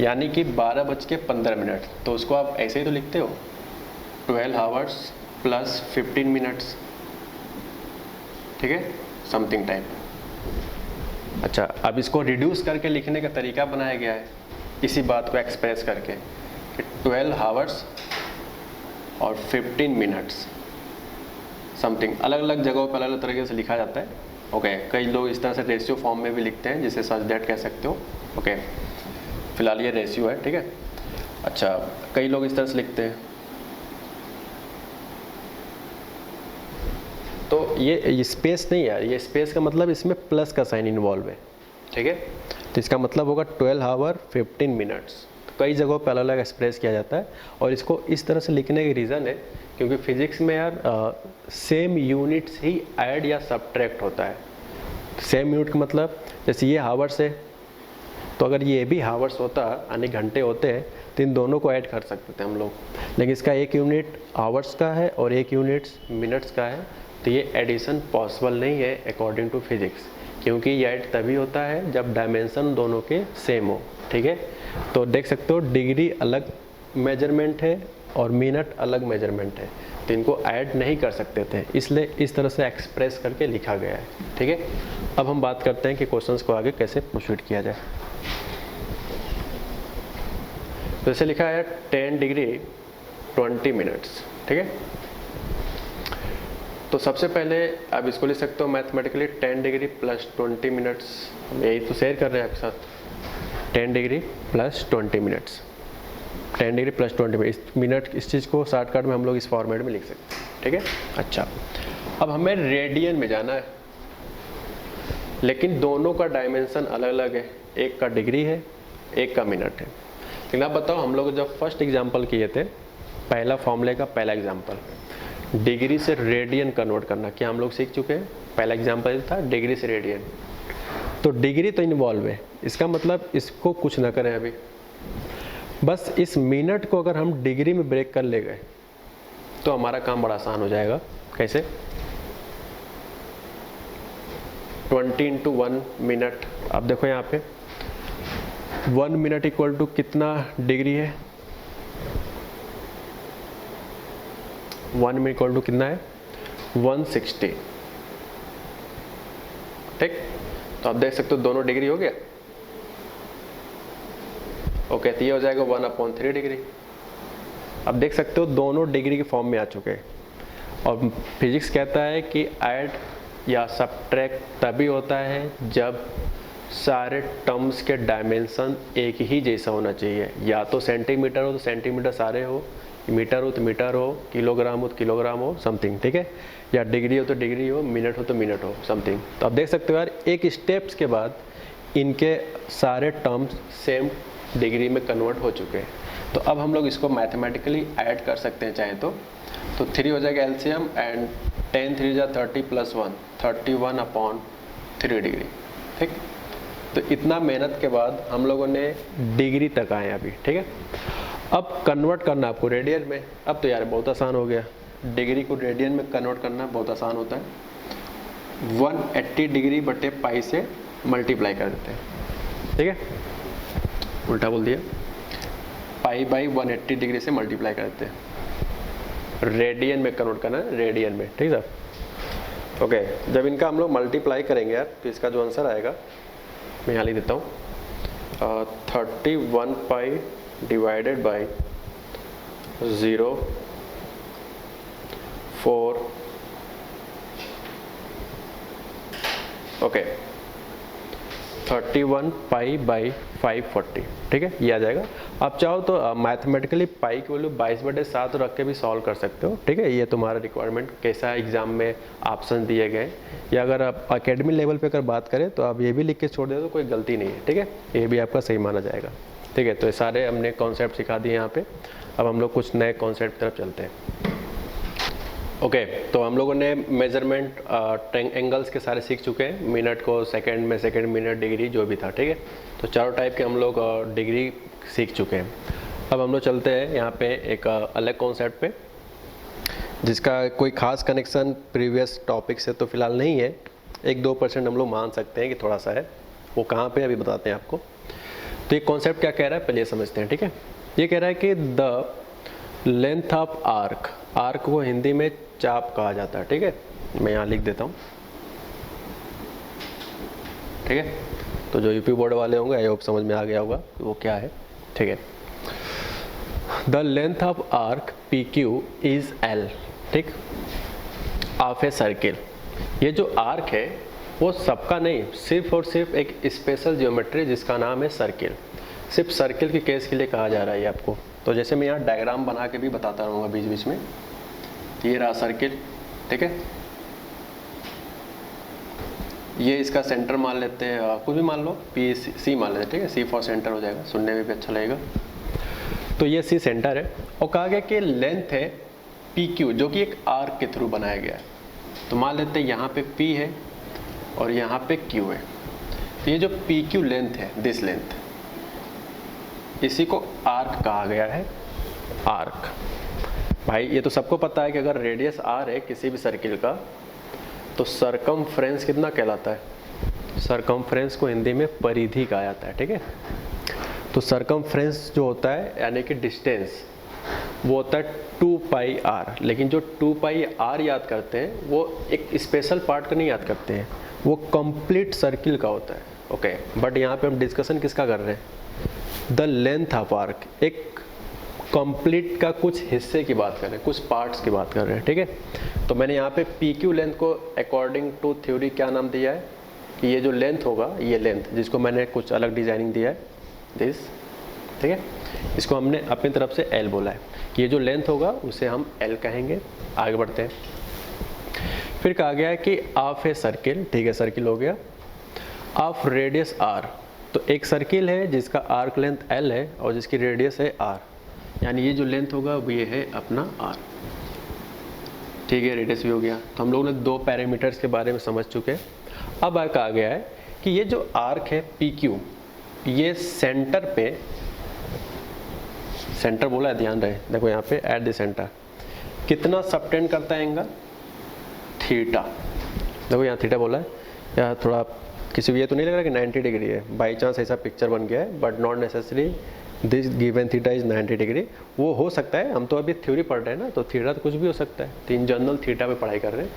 यानी कि 12:15। तो उसको आप ऐसे ही तो लिखते हो 12 आवर्स प्लस 15 मिनट्स, ठीक है, समथिंग टाइम। अच्छा, अब इसको रिड्यूस करके लिखने का तरीका बनाया गया है, इसी बात को एक्सप्रेस करके कि 12 आवर्स और 15 मिनट्स समथिंग, अलग अलग जगहों पर अलग अलग तरीके से लिखा जाता है। ओके, कई लोग इस तरह से रेशियो फॉर्म में भी लिखते हैं, जिसे सच दैट कह सकते हो। ओके, फिलहाल ये रेशियो है, ठीक है। अच्छा, कई लोग इस तरह से लिखते हैं, तो ये स्पेस नहीं है, ये स्पेस का मतलब इसमें प्लस का साइन इन्वॉल्व है, ठीक है। तो इसका मतलब होगा 12 आवर 15 मिनट्स। तो कई जगहों पर अलग अलग एक्सप्रेस किया जाता है, और इसको इस तरह से लिखने की रीज़न है क्योंकि फिजिक्स में यार सेम यूनिट्स ही ऐड या सब्ट्रैक्ट होता है। सेम यूनिट का मतलब जैसे ये हावर्स है, तो अगर ये भी हावर्स होता यानी घंटे होते हैं तो इन दोनों को ऐड कर सकते थे हम लोग, लेकिन इसका एक यूनिट आवर्स का है और एक यूनिट मिनट्स का है, तो ये एडिशन पॉसिबल नहीं है अकॉर्डिंग टू फिजिक्स, क्योंकि ये ऐड तभी होता है जब डायमेंशन दोनों के सेम हो, ठीक है। तो देख सकते हो डिग्री अलग मेजरमेंट है और मिनट अलग मेजरमेंट है, तो इनको ऐड नहीं कर सकते थे, इसलिए इस तरह से एक्सप्रेस करके लिखा गया है। ठीक है, अब हम बात करते हैं कि क्वेश्चंस को आगे कैसे प्रोसीड किया जाए। तो जैसे लिखा है 10 डिग्री 20 मिनट्स। ठीक है, तो सबसे पहले आप इसको लिख सकते हो मैथमेटिकली 10 डिग्री प्लस 20 मिनट्स। हम यही तो शेयर कर रहे हैं आपके साथ, 10 degree plus 20 minutes, 10 degree plus 20 minute. इस चीज़ को शॉर्टकट में हम लोग इस फॉर्मेट में लिख सकते हैं। ठीक है, अच्छा, अब हमें रेडियन में जाना है, लेकिन दोनों का डायमेंशन अलग अलग है, एक का डिग्री है, एक का मिनट है। लेकिन आप बताओ, हम लोग जब फर्स्ट एग्जाम्पल किए थे, पहला फॉर्मूले का पहला एग्जाम्पल डिग्री से रेडियन कन्वर्ट करना, क्या हम लोग सीख चुके हैं? पहला एग्जाम्पल था डिग्री से रेडियन, तो डिग्री तो इन्वॉल्व है, इसका मतलब इसको कुछ ना करें अभी, बस इस मिनट को अगर हम डिग्री में ब्रेक कर ले गए तो हमारा काम बड़ा आसान हो जाएगा। कैसे? 20 इंटू 1 मिनट। अब देखो यहाँ पे 1 मिनट इक्वल टू कितना डिग्री है? 1 मिनट इक्वल टू कितना है? 160। ठीक, तो आप देख सकते हो दोनों डिग्री हो गया। ओके, तो ये हो जाएगा 1/3 डिग्री। अब देख सकते हो दोनों डिग्री के फॉर्म में आ चुके हैं, और फिजिक्स कहता है कि ऐड या सब्ट्रैक्ट तभी होता है जब सारे टर्म्स के डायमेंशन एक ही जैसा होना चाहिए, या तो सेंटीमीटर हो तो सेंटीमीटर सारे हो, मीटर हो तो मीटर हो, किलोग्राम हो तो किलोग्राम हो, समथिंग। ठीक है, या डिग्री हो तो डिग्री हो, मिनट हो तो मिनट हो, समथिंग। तो आप देख सकते हो यार, एक स्टेप्स के बाद इनके सारे टर्म्स सेम डिग्री में कन्वर्ट हो चुके हैं। तो अब हम लोग इसको मैथमेटिकली ऐड कर सकते हैं चाहे तो 3 हो जाएगा एलसीएम, एंड 10 3 जा 30 प्लस 1 31/3 डिग्री। ठीक, तो इतना मेहनत के बाद हम लोगों ने डिग्री तक आए अभी। ठीक है, अब कन्वर्ट करना आपको रेडियन में। अब तो यार बहुत आसान हो गया, डिग्री को रेडियन में कन्वर्ट करना बहुत आसान होता है। 180 डिग्री बटे पाई से मल्टीप्लाई कर देते हैं। ठीक है, उल्टा बोल दिया, पाई बाई 180 डिग्री से मल्टीप्लाई कर देते हैं। रेडियन में कन्वर्ट करना है, रेडियन में। ठीक है सर, ओके। जब इनका हम लोग मल्टीप्लाई करेंगे यार, तो इसका जो आंसर आएगा मैं यहाँ लिख देता हूँ, 31 पाई divided by 0 4 okay 31 pi by 540। ठीक है, ये आ जाएगा। आप चाहो तो मैथमेटिकली पाई की वैल्यू 22/7 रख के भी सॉल्व कर सकते हो। ठीक है, ये तुम्हारा रिक्वायरमेंट कैसा एग्जाम में ऑप्शन दिए गए, या अगर आप अकेडमी लेवल पे अगर बात करें तो आप ये भी लिख के छोड़ दे तो कोई गलती नहीं है। ठीक है, ये भी आपका सही माना जाएगा। ठीक है, तो ये सारे हमने कॉन्सेप्ट सिखा दिए यहाँ पे। अब हम लोग कुछ नए कॉन्सेप्ट की तरफ चलते हैं। ओके, तो हम लोगों ने मेजरमेंट एंगल्स के सारे सीख चुके हैं, मिनट को सेकंड में, सेकंड मिनट, डिग्री जो भी था। ठीक है, तो चारों टाइप के हम लोग डिग्री सीख चुके हैं। अब हम लोग चलते हैं यहाँ पे एक अलग कॉन्सेप्ट पे, जिसका कोई खास कनेक्शन प्रीवियस टॉपिक से तो फिलहाल नहीं है, 1-2% हम लोग मान सकते हैं कि थोड़ा सा है। वो कहाँ पे अभी बताते हैं आपको। तो ये कॉन्सेप्ट क्या कह रहा है पहले ये समझते हैं। ठीक है, ये कह रहा है कि the length of arc, arc को हिंदी में चाप कहा जाता है। ठीक है, मैं यहाँ लिख देता हूँ। ठीक है, तो जो यूपी बोर्ड वाले होंगे आई होप समझ में आ गया होगा वो क्या है। ठीक है, the length of arc PQ is L। ठीक, ऑफ ए सर्किल। ये जो आर्क है वो सबका नहीं, सिर्फ और सिर्फ एक स्पेशल ज्योमेट्री जिसका नाम है सर्किल। सिर्फ सर्किल के केस के लिए कहा जा रहा है ये आपको। तो जैसे मैं यहाँ डायग्राम बना के भी बताता रहूँगा बीच बीच में। ये रहा सर्किल। ठीक है, ये इसका सेंटर मान लेते हैं, कुछ भी मान लो, C मान लेते हैं। ठीक है, C फॉर सेंटर हो जाएगा, सुनने में भी अच्छा लगेगा। तो ये C सेंटर है, और कहा गया कि लेंथ है PQ, जो कि एक आर्क के थ्रू बनाया गया है। तो मान लेते हैं यहाँ पे P है और यहाँ पे Q है। तो ये जो PQ लेंथ है, दिस लेंथ, इसी को आर्क कहा गया है। आर्क भाई, ये तो सबको पता है कि अगर रेडियस R है किसी भी सर्किल का, तो सरकमफ्रेंस कितना कहलाता है? सरकमफ्रेंस को हिंदी में परिधि कहा जाता है। ठीक है, तो सरकमफ्रेंस जो होता है यानी कि डिस्टेंस, वो होता है 2 पाई आर। लेकिन जो 2 पाई आर याद करते हैं वो एक स्पेशल पार्ट का नहीं याद करते हैं, वो कंप्लीट सर्किल का होता है। ओके, बट यहाँ पे हम डिस्कशन किसका कर रहे हैं? द लेंथ ऑफ आर्क, एक कंप्लीट का कुछ हिस्से की बात कर रहे हैं, कुछ पार्ट्स की बात कर रहे हैं। ठीक है, तो मैंने यहाँ पे पी क्यू लेंथ को अकॉर्डिंग टू थ्योरी क्या नाम दिया है कि ये जो लेंथ होगा, ये लेंथ जिसको मैंने कुछ अलग डिजाइनिंग दिया है दिस, ठीक है, इसको हमने अपनी तरफ से एल बोला है। ये जो लेंथ होगा उसे हम एल कहेंगे। आगे बढ़ते हैं। फिर कहा गया है कि ऑफ ए सर्किल, ठीक है, सर्किल हो गया, ऑफ रेडियस आर। तो एक सर्किल है जिसका आर्क लेंथ एल है और जिसकी रेडियस है आर, यानी ये जो लेंथ होगा वो ये है अपना आर। ठीक है, रेडियस भी हो गया। तो हम लोगों ने दो पैरामीटर्स के बारे में समझ चुके हैं। अब कहा गया है कि ये जो आर्क है पी क्यू, ये सेंटर पे, सेंटर बोला है, ध्यान रहे, देखो यहाँ पे एट द सेंटर कितना सबटेंड करता है एंगल? थीटा। देखो यहाँ थीटा बोला है, यहाँ थोड़ा किसी को ये तो नहीं लग रहा कि 90 डिग्री है, बाई चांस ऐसा पिक्चर बन गया है, but not necessary this given theta is 90 degree. वो हो सकता है, हम तो अभी थ्योरी पढ़ रहे हैं ना, तो थीटा तो कुछ भी हो सकता है। तीन जनरल थीटा पे पढ़ाई कर रहे हैं,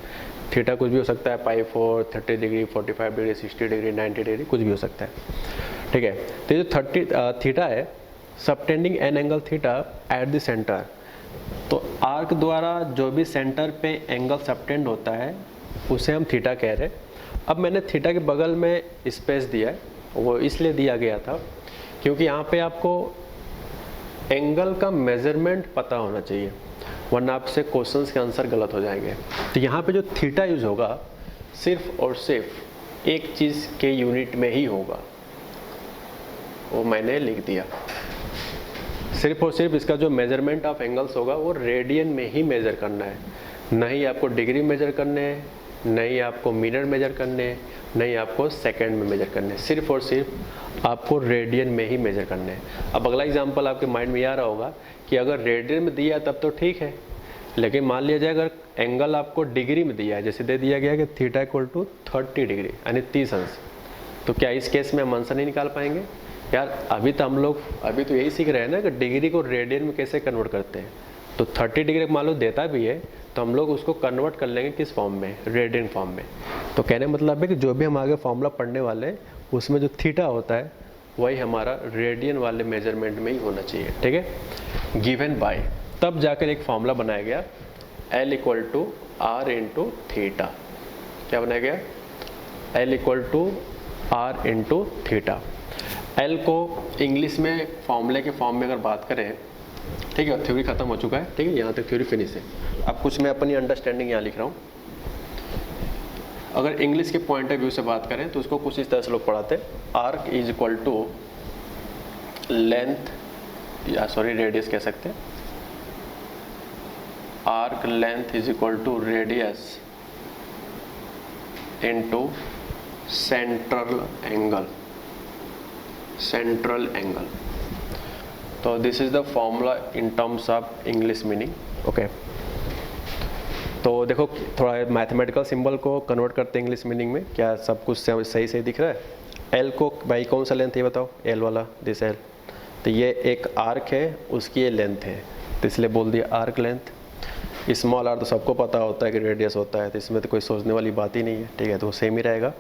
थीटा कुछ भी हो सकता है, पाई 4, 30 डिग्री, 45 डिग्री, 60 डिग्री, 90 डिग्री, कुछ भी हो सकता है। ठीक है, तो ये जो 30 थीटा है, subtending an angle theta at the centre, तो आर्क द्वारा जो भी सेंटर पे एंगल सबटेंड होता है उसे हम थीटा कह रहे हैं। अब मैंने थीटा के बगल में स्पेस दिया है, वो इसलिए दिया गया था क्योंकि यहाँ पे आपको एंगल का मेजरमेंट पता होना चाहिए, वरना आपसे क्वेश्चंस के आंसर गलत हो जाएंगे। तो यहाँ पे जो थीटा यूज होगा सिर्फ और सिर्फ एक चीज़ के यूनिट में ही होगा, वो मैंने लिख दिया। सिर्फ और सिर्फ इसका जो मेजरमेंट ऑफ एंगल्स होगा वो रेडियन में ही मेजर करना है, नहीं आपको डिग्री मेजर करने हैं, नहीं आपको मिनट मेजर करने हैं, नहीं आपको सेकंड में मेजर करने हैं, सिर्फ और सिर्फ आपको रेडियन में ही मेजर करने हैं। अब अगला एग्जांपल आपके माइंड में आ रहा होगा कि अगर रेडियन में दिया तब तो ठीक है, लेकिन मान लिया जाए अगर एंगल आपको डिग्री में दिया है, जैसे दे दिया गया कि थीटा इक्वल टू 30 डिग्री यानी 30 अंश, तो क्या इस केस में हम आंसर नहीं निकाल पाएंगे? यार अभी तो हम लोग अभी तो यही सीख रहे हैं ना कि डिग्री को रेडियन में कैसे कन्वर्ट करते हैं। तो 30 डिग्री मान लो देता भी है तो हम लोग उसको कन्वर्ट कर लेंगे किस फॉर्म में? रेडियन फॉर्म में। तो कहने मतलब है कि जो भी हम आगे फॉर्मूला पढ़ने वाले हैं उसमें जो थीटा होता है वही हमारा रेडियन वाले मेजरमेंट में ही होना चाहिए। ठीक है, गिवन बाय, तब जाकर एक फॉर्मूला बनाया गया L equal to R into theta. क्या बनाया गया? L equal to R into theta. L को इंग्लिश में फॉर्मूले के फॉर्म में अगर बात करें, ठीक है, थ्योरी खत्म हो चुका है, ठीक है, यहाँ तक थ्योरी फिनिश है। अब कुछ मैं अपनी अंडरस्टैंडिंग यहाँ लिख रहा हूँ। अगर इंग्लिश के पॉइंट ऑफ व्यू से बात करें तो उसको कुछ इस तरह से लोग पढ़ाते हैं, arc is equal to length, या सॉरी रेडियस कह सकते हैं, arc length is equal to radius into central angle, central angle. तो this is the formula in terms of English meaning. Okay, तो देखो थोड़ा मैथमेटिकल सिंबल को कन्वर्ट करते हैं इंग्लिश मीनिंग में, क्या सब कुछ सही सही दिख रहा है? एल को भाई कौन सा लेंथ है बताओ? एल वाला, दिस एल। तो ये एक आर्क है, उसकी ये लेंथ है, तो इसलिए बोल दिया आर्क लेंथ। स्मॉल आर तो सबको पता होता है कि रेडियस होता है, तो इसमें तो कोई सोचने वाली बात ही नहीं है। ठीक है, तो सेम ही रहेगा,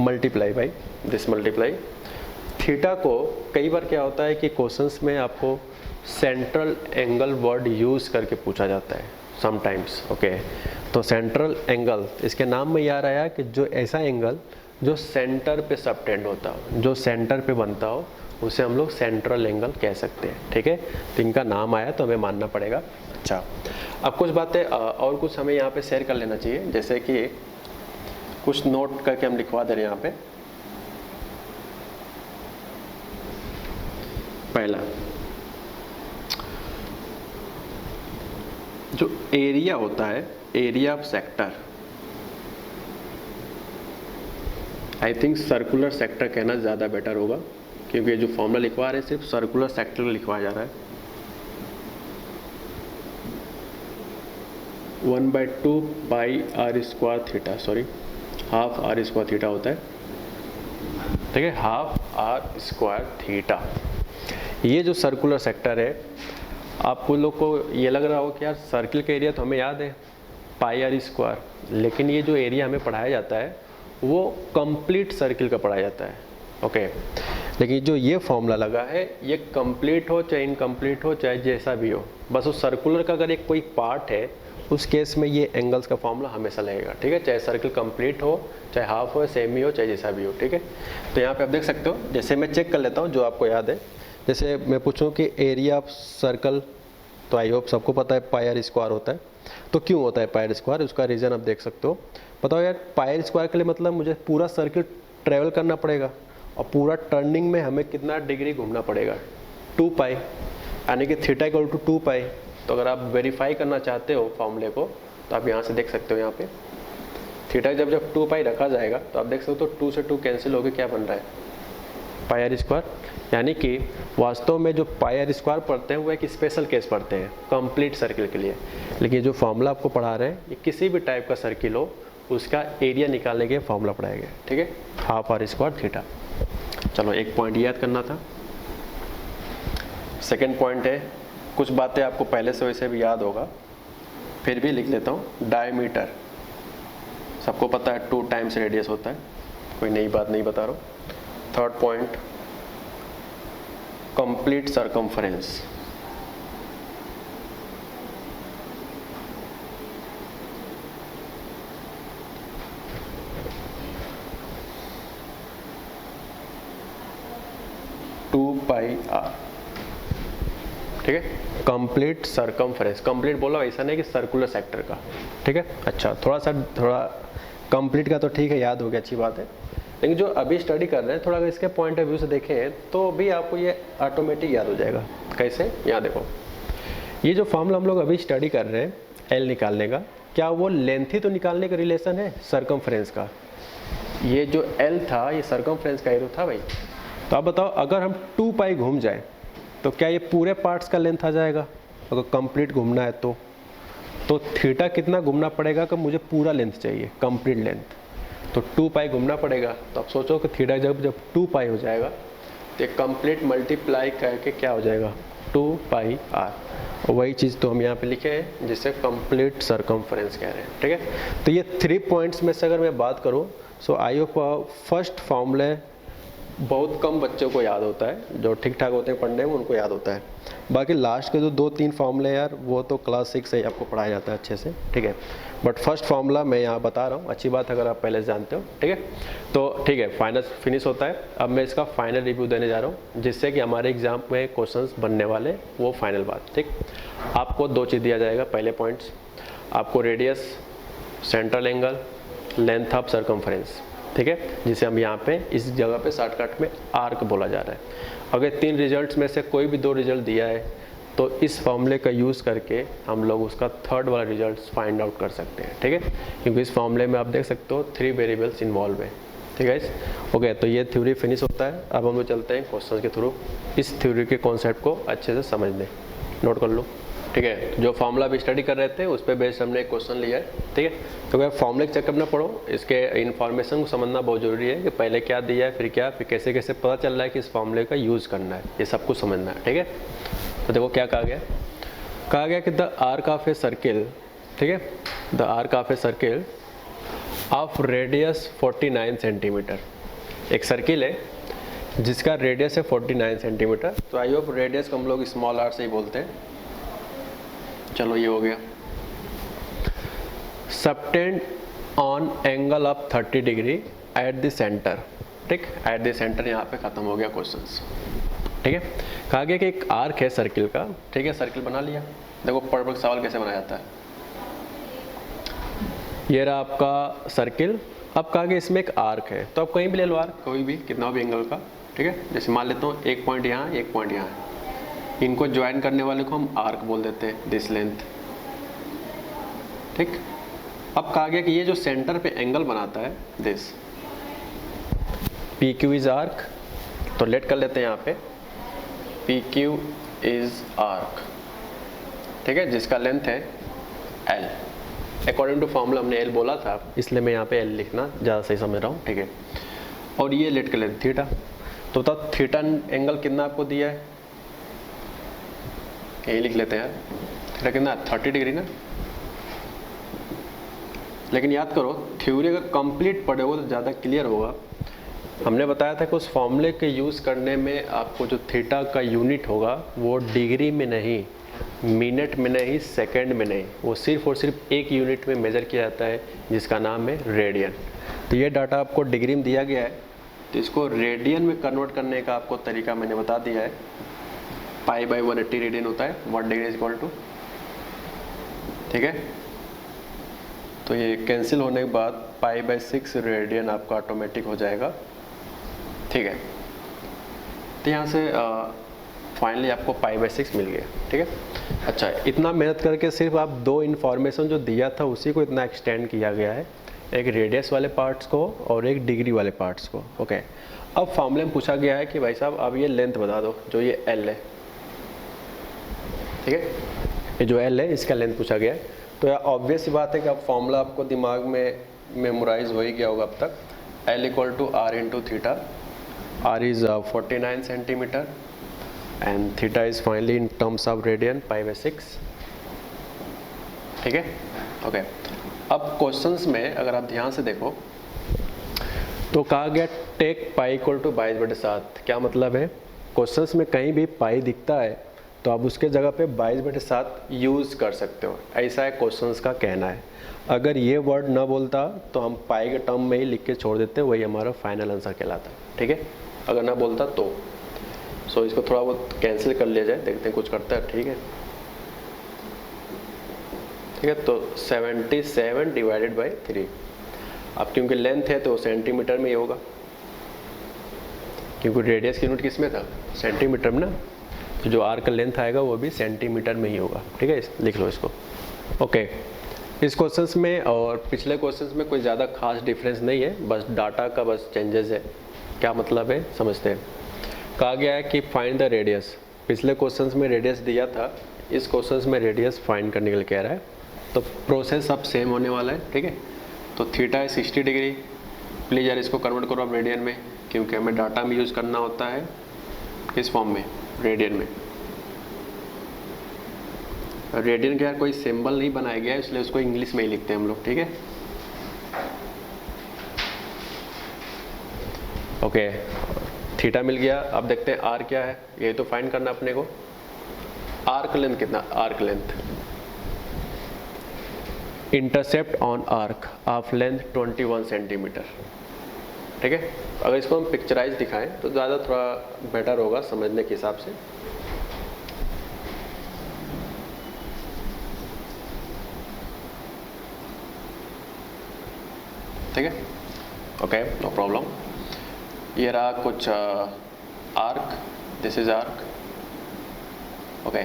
multiply by this, multiply theta को। कई बार क्या होता है कि क्वेश्चंस में आपको सेंट्रल एंगल वर्ड यूज़ करके पूछा जाता है समटाइम्स। ओके, तो सेंट्रल एंगल, इसके नाम में याद आया कि जो ऐसा एंगल जो सेंटर पे सबटेंड होता हो, जो सेंटर पे बनता हो, उसे हम लोग सेंट्रल एंगल कह सकते हैं। ठीक है, तो इनका नाम आया तो हमें मानना पड़ेगा। अच्छा, अब कुछ बातें और कुछ हमें यहाँ पे शेयर कर लेना चाहिए, जैसे कि कुछ नोट करके हम लिखवा दे रहे हैं यहाँ पे। पहला, जो एरिया होता है, area of sector, I think circular sector कहना ज़्यादा बेटर होगा, क्योंकि ये जो फॉर्मूला लिखवा रहे हैं सिर्फ सर्कुलर सेक्टर लिखवाया जा रहा है। 1/2 pi R square theta, sorry half R square theta होता है। ठीक है, हाफ आर स्क्वायर थीटा। ये जो सर्कुलर सेक्टर है आपको लोग को ये लग रहा हो कि यार सर्किल का एरिया तो हमें याद है पाई आर स्क्वायर, लेकिन ये जो एरिया हमें पढ़ाया जाता है वो कंप्लीट सर्किल का पढ़ाया जाता है। ओके, लेकिन जो ये फॉर्मूला लगा है ये कंप्लीट हो चाहे इनकम्प्लीट हो चाहे जैसा भी हो, बस उस सर्कुलर का अगर एक कोई पार्ट है उस केस में ये एंगल्स का फॉर्मूला हमेशा लगेगा। ठीक है, चाहे सर्किल कंप्लीट हो चाहे हाफ हो सेमी हो चाहे जैसा भी हो। ठीक है, तो यहाँ पे आप देख सकते हो, जैसे मैं चेक कर लेता हूँ जो आपको याद है। जैसे मैं पूछूं कि एरिया ऑफ सर्कल, तो आई होप सबको पता है पाई आर स्क्वायर होता है। तो क्यों होता है पाई आर स्क्वायर, उसका रीज़न आप देख सकते हो। बताओ यार, पाई आर स्क्वायर के लिए मतलब मुझे पूरा सर्किल ट्रेवल करना पड़ेगा और पूरा टर्निंग में हमें कितना डिग्री घूमना पड़ेगा, 2 पाई, यानी कि थीटा इक्वल टू 2 पाई। तो अगर आप वेरीफाई करना चाहते हो फॉर्मूले को तो आप यहाँ से देख सकते हो, यहाँ पे थीटा जब 2 पाई रखा जाएगा तो आप देख सकते हो 2 से 2 कैंसिल होकर क्या बन रहा है, पाई आर स्क्वायर। यानी कि वास्तव में जो पाई आर स्क्वायर पढ़ते हैं वो एक स्पेशल केस पढ़ते हैं कंप्लीट सर्किल के लिए, लेकिन जो फॉर्मूला आपको पढ़ा रहे हैं ये किसी भी टाइप का सर्किल हो उसका एरिया निकालने के फॉर्मूला पढ़ाएगा। ठीक है, हाफ आर स्क्वायर थीटा। चलो एक पॉइंट याद करना था। सेकेंड पॉइंट है, कुछ बातें आपको पहले से वैसे भी याद होगा, फिर भी लिख लेता हूँ। डायमीटर सबको पता है 2 टाइम्स रेडियस होता है, कोई नई बात नहीं बता रहा हूँ। Third point, complete circumference. Pi R. ठीक है, कंप्लीट सरकमफ्रेंस, कंप्लीट बोला ऐसा नहीं कि सर्कुलर सेक्टर का। ठीक है, अच्छा थोड़ा कंप्लीट का तो ठीक है, याद हो गया, अच्छी बात है। लेकिन जो अभी स्टडी कर रहे हैं थोड़ा अगर इसके पॉइंट ऑफ व्यू से देखें तो भी आपको ये ऑटोमेटिक याद हो जाएगा। कैसे, यहाँ देखो, ये जो फॉर्मूला हम लोग अभी स्टडी कर रहे हैं एल निकालने का, क्या वो लेंथ ही तो निकालने का रिलेशन है सरकमफ्रेंस का। ये जो एल था ये सरकमफ्रेंस का एरो था भाई। तो आप बताओ, अगर हम 2 पाई घूम जाए तो क्या ये पूरे पार्ट्स का लेंथ आ जाएगा, अगर कंप्लीट घूमना है तो थीटा कितना घूमना पड़ेगा कि मुझे पूरा लेंथ चाहिए, कंप्लीट लेंथ, तो 2 पाई घूमना पड़ेगा। तो आप सोचो कि थीटा जब 2 पाई हो जाएगा तो एक कंप्लीट मल्टीप्लाई करके क्या हो जाएगा, 2 पाई आर। और वही चीज़ तो हम यहाँ पे लिखे हैं जिसे कंप्लीट सरकमफ्रेंस कह रहे हैं। ठीक है, तो ये 3 पॉइंट्स में से अगर मैं बात करूँ सो आई होप फर्स्ट फॉर्मूले बहुत कम बच्चों को याद होता है, जो ठीक ठाक होते हैं पढ़ने में उनको याद होता है। बाकी लास्ट के जो 2-3 फॉर्मूले यार वो तो क्लास 6 से ही आपको पढ़ाया जाता है अच्छे से। ठीक है, बट फर्स्ट फॉर्मूला मैं यहाँ बता रहा हूँ, अच्छी बात अगर आप पहले से जानते हो। ठीक है, तो ठीक है, फाइनल फिनिश होता है। अब मैं इसका फाइनल रिव्यू देने जा रहा हूँ जिससे कि हमारे एग्जाम में क्वेश्चंस बनने वाले वो फाइनल बात। ठीक, आपको 2 चीज़ दिया जाएगा। पहले पॉइंट्स आपको radius, central angle, length of circumference. ठीक है, जिसे हम यहाँ पे इस जगह पे शॉर्टकट में आर्क बोला जा रहा है। अगर 3 रिजल्ट्स में से कोई भी 2 रिजल्ट दिया है तो इस फॉर्मूले का यूज़ करके हम लोग उसका थर्ड वाला रिजल्ट फाइंड आउट कर सकते हैं। ठीक है, क्योंकि इस फॉर्मूले में आप देख सकते हो 3 वेरिएबल्स इन्वॉल्व है। ठीक है, ओके, तो ये थ्योरी फिनिश होता है। अब हम लोग चलते हैं क्वेश्चन के थ्रू इस थ्योरी के कॉन्सेप्ट को अच्छे से समझने, नोट कर लो। ठीक है, जो फॉर्मूला भी स्टडी कर रहे थे उस पर बेस्ड हमने एक क्वेश्चन लिया है। ठीक है, तो अगर फॉर्मूले चेकअप ना पढ़ो, इसके इन्फॉर्मेशन को समझना बहुत ज़रूरी है कि पहले क्या दिया है, फिर क्या, फिर कैसे कैसे पता चल रहा है कि इस फॉर्मूले का यूज़ करना है, ये सब कुछ समझना है। ठीक है, तो देखो क्या कहा गया कि the arc of a circle, ठीक है, the arc of a circle of radius 49 centimetre. एक सर्किल है जिसका रेडियस है 49 सेंटीमीटर। तो आई होप रेडियस को हम लोग स्मॉल आर से ही बोलते हैं। चलो ये हो गया। Subtend on angle of 30 degree at the centre. ठीक, एट द सेंटर यहाँ पे खत्म हो गया क्वेश्चंस। ठीक है, कहा गया कि एक आर्क है सर्किल का। ठीक है, सर्किल बना लिया। देखो परफेक्ट सवाल कैसे बनाया जाता है। ये रहा आपका सर्किल। अब कहा गया इसमें एक आर्क है, तो आप कहीं भी ले लो आर्क, कोई भी, कितना भी एंगल का। ठीक है, जैसे मान लेता हूँ एक पॉइंट यहाँ, एक पॉइंट यहाँ, इनको ज्वाइन करने वाले को हम आर्क बोल देते हैं, दिस लेंथ। ठीक, अब कहा गया कि ये जो सेंटर पे एंगल बनाता है this P Q is arc. तो लेट कर लेते हैं यहाँ पे पी क्यू इज आर्क। ठीक है, जिसका लेंथ है एल। अकॉर्डिंग टू फॉर्मूला हमने एल बोला था, इसलिए मैं यहाँ पे एल लिखना ज़्यादा सही समझ रहा हूँ। ठीक है, और ये लेट कर लेते थीटा। तो बताओ थीटा एंगल कितना आपको दिया है, यही लिख लेते हैं यार, थीटा कितना 30 डिग्री ना। लेकिन याद करो थ्योरी अगर कंप्लीट पढ़ोगे तो ज़्यादा क्लियर होगा। हमने बताया था कि उस फॉर्मूले के यूज़ करने में आपको जो थीटा का यूनिट होगा वो डिग्री में नहीं, मिनट में नहीं, सेकंड में नहीं, वो सिर्फ और सिर्फ एक यूनिट में मेज़र किया जाता है जिसका नाम है रेडियन। तो ये डाटा आपको डिग्री में दिया गया है, तो इसको रेडियन में कन्वर्ट करने का आपको तरीका मैंने बता दिया है। π/180 रेडियन होता है, 1 डिग्री इज इक्वल टू, ठीक है। तो ये कैंसिल होने के बाद π/6 रेडियन आपका ऑटोमेटिक हो जाएगा, ठीक है। तो यहाँ से फाइनली आपको π/6 मिल गया, ठीक है। अच्छा, इतना मेहनत करके सिर्फ आप दो इन्फॉर्मेशन जो दिया था उसी को इतना एक्सटेंड किया गया है, एक रेडियस वाले पार्ट्स को और एक डिग्री वाले पार्ट्स को, ओके। अब फॉर्मूले में पूछा गया है कि भाई साहब अब ये लेंथ बता दो, जो ये L है, ठीक है, ये जो L है इसका लेंथ पूछा गया है। तो यार ऑब्वियस सी बात है कि अब फॉर्मूला आपको दिमाग में मेमोराइज हो ही गया होगा अब तक। L = R × theta, R is 49 centimetre and theta is finally in terms of radian π/6, ठीक है, ओके। अब क्वेश्चंस में अगर आप ध्यान से देखो तो कहा गया टेक π = 22/7। क्या मतलब है, क्वेश्चंस में कहीं भी पाई दिखता है तो आप उसके जगह पे 22/7 यूज़ कर सकते हो, ऐसा है क्वेश्चंस का कहना है। अगर ये वर्ड ना बोलता तो हम पाई के टर्म में ही लिख के छोड़ देते, वही हमारा फाइनल आंसर कहलाता, ठीक है। अगर ना बोलता तो सो इसको थोड़ा बहुत कैंसिल कर लिया जाए, देखते हैं कुछ करता है, ठीक है, ठीक है। तो 77/3, अब क्योंकि लेंथ है तो सेंटीमीटर में ही होगा, क्योंकि रेडियस की यूनिट किस में था, सेंटीमीटर में ना, तो जो आर का लेंथ आएगा वो भी सेंटीमीटर में ही होगा, ठीक है। लिख लो इसको, ओके। इस क्वेश्चंस में और पिछले क्वेश्चंस में कोई ज़्यादा खास डिफरेंस नहीं है, बस डाटा का बस चेंजेस है। क्या मतलब है समझते हैं। कहा गया है कि फाइंड द रेडियस, पिछले क्वेश्चंस में रेडियस दिया था, इस क्वेश्चंस में रेडियस फाइंड करने के लिए कह रहा है। तो प्रोसेस सब सेम होने वाला है, ठीक है। तो थीटा है 60 डिग्री, प्लीज़ यार इसको कन्वर्ट करो आप रेडियन में, क्योंकि हमें डाटा में यूज़ करना होता है किस फॉर्म में, रेडियन में। रेडियन का यार कोई सिंबल नहीं बनाया गया है, इसलिए उसको इंग्लिश में ही लिखते हैं हम लोग, ठीक है, ओके। थीटा मिल गया, अब देखते हैं आर क्या है, ये तो फाइंड करना अपने को। आर्क लेंथ कितना, arc length, intercept on arc of length 21 centimetre, ठीक है। अगर इसको हम पिक्चराइज दिखाएं तो ज़्यादा थोड़ा बेटर होगा समझने के हिसाब से। ठीक है, ओके, नो प्रॉब्लम। ये रहा कुछ arc, this is arc, okay.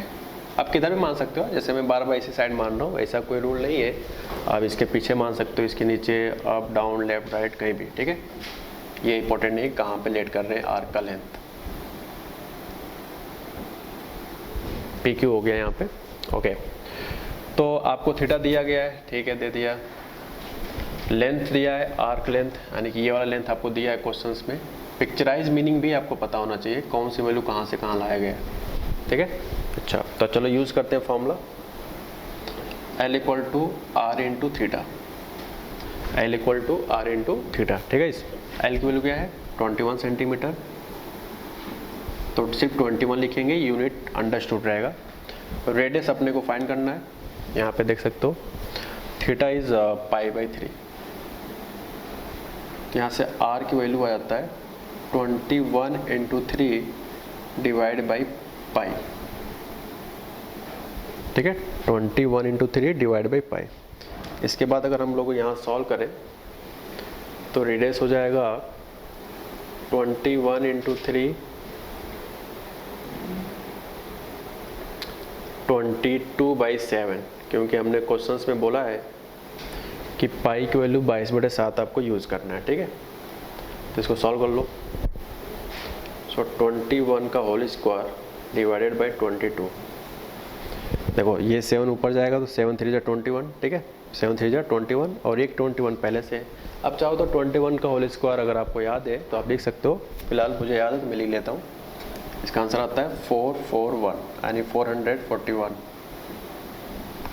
आप किधर भी मान सकते हो, जैसे मैं बार बार इसी साइड मान रहा हूँ, ऐसा कोई रूल नहीं है। आप इसके पीछे मान सकते हो, इसके नीचे, अप डाउन लेफ्ट राइट कहीं भी, ठीक है। ये इंपॉर्टेंट नहीं कहाँ पे लेट कर रहे हैं आर्क का लेंथ। PQ हो गया यहाँ पे, ओके। तो आपको थीटा दिया गया है, ठीक है, दे दिया। लेंथ दिया है आर्क लेंथ, यानी कि ये वाला लेंथ आपको दिया है क्वेश्चंस में। पिक्चराइज मीनिंग भी आपको पता होना चाहिए, कौन सी वैल्यू कहाँ से कहाँ लाया गया है, ठीक है। अच्छा, तो चलो यूज़ करते हैं formula. L = R × theta, L = R × theta, ठीक है। इस L की वैल्यू क्या है, 21 सेंटीमीटर, तो सिर्फ 21 लिखेंगे, यूनिट अंडरस्टूड रहेगा। रेडियस अपने को फाइंड करना है, यहाँ पे देख सकते हो, थीटा इज π/3। यहाँ से R की वैल्यू आ जाता है 21 × 3 डिवाइड बाई पाई, ठीक है, 21 × 3 डिवाइड बाई पाई। इसके बाद अगर हम लोग यहाँ सॉल्व करें तो रेडियस हो जाएगा 21 × 3 22/7, क्योंकि हमने क्वेश्चंस में बोला है कि पाई की वैल्यू 22/7 आपको यूज़ करना है, ठीक है। तो इसको सॉल्व कर लो। सो 21 का होल स्क्वायर डिवाइडेड बाई 22, देखो ये 7 ऊपर जाएगा तो 7 3 × 21, ठीक है, 7 3 × 21 और एक 21 पहले से है। अब चाहो तो 21 का होल स्क्वायर अगर आपको याद है तो आप लिख सकते हो, फिलहाल मुझे याद है तो मैं लिख लेता हूँ। इसका आंसर आता है 441 यानी 441।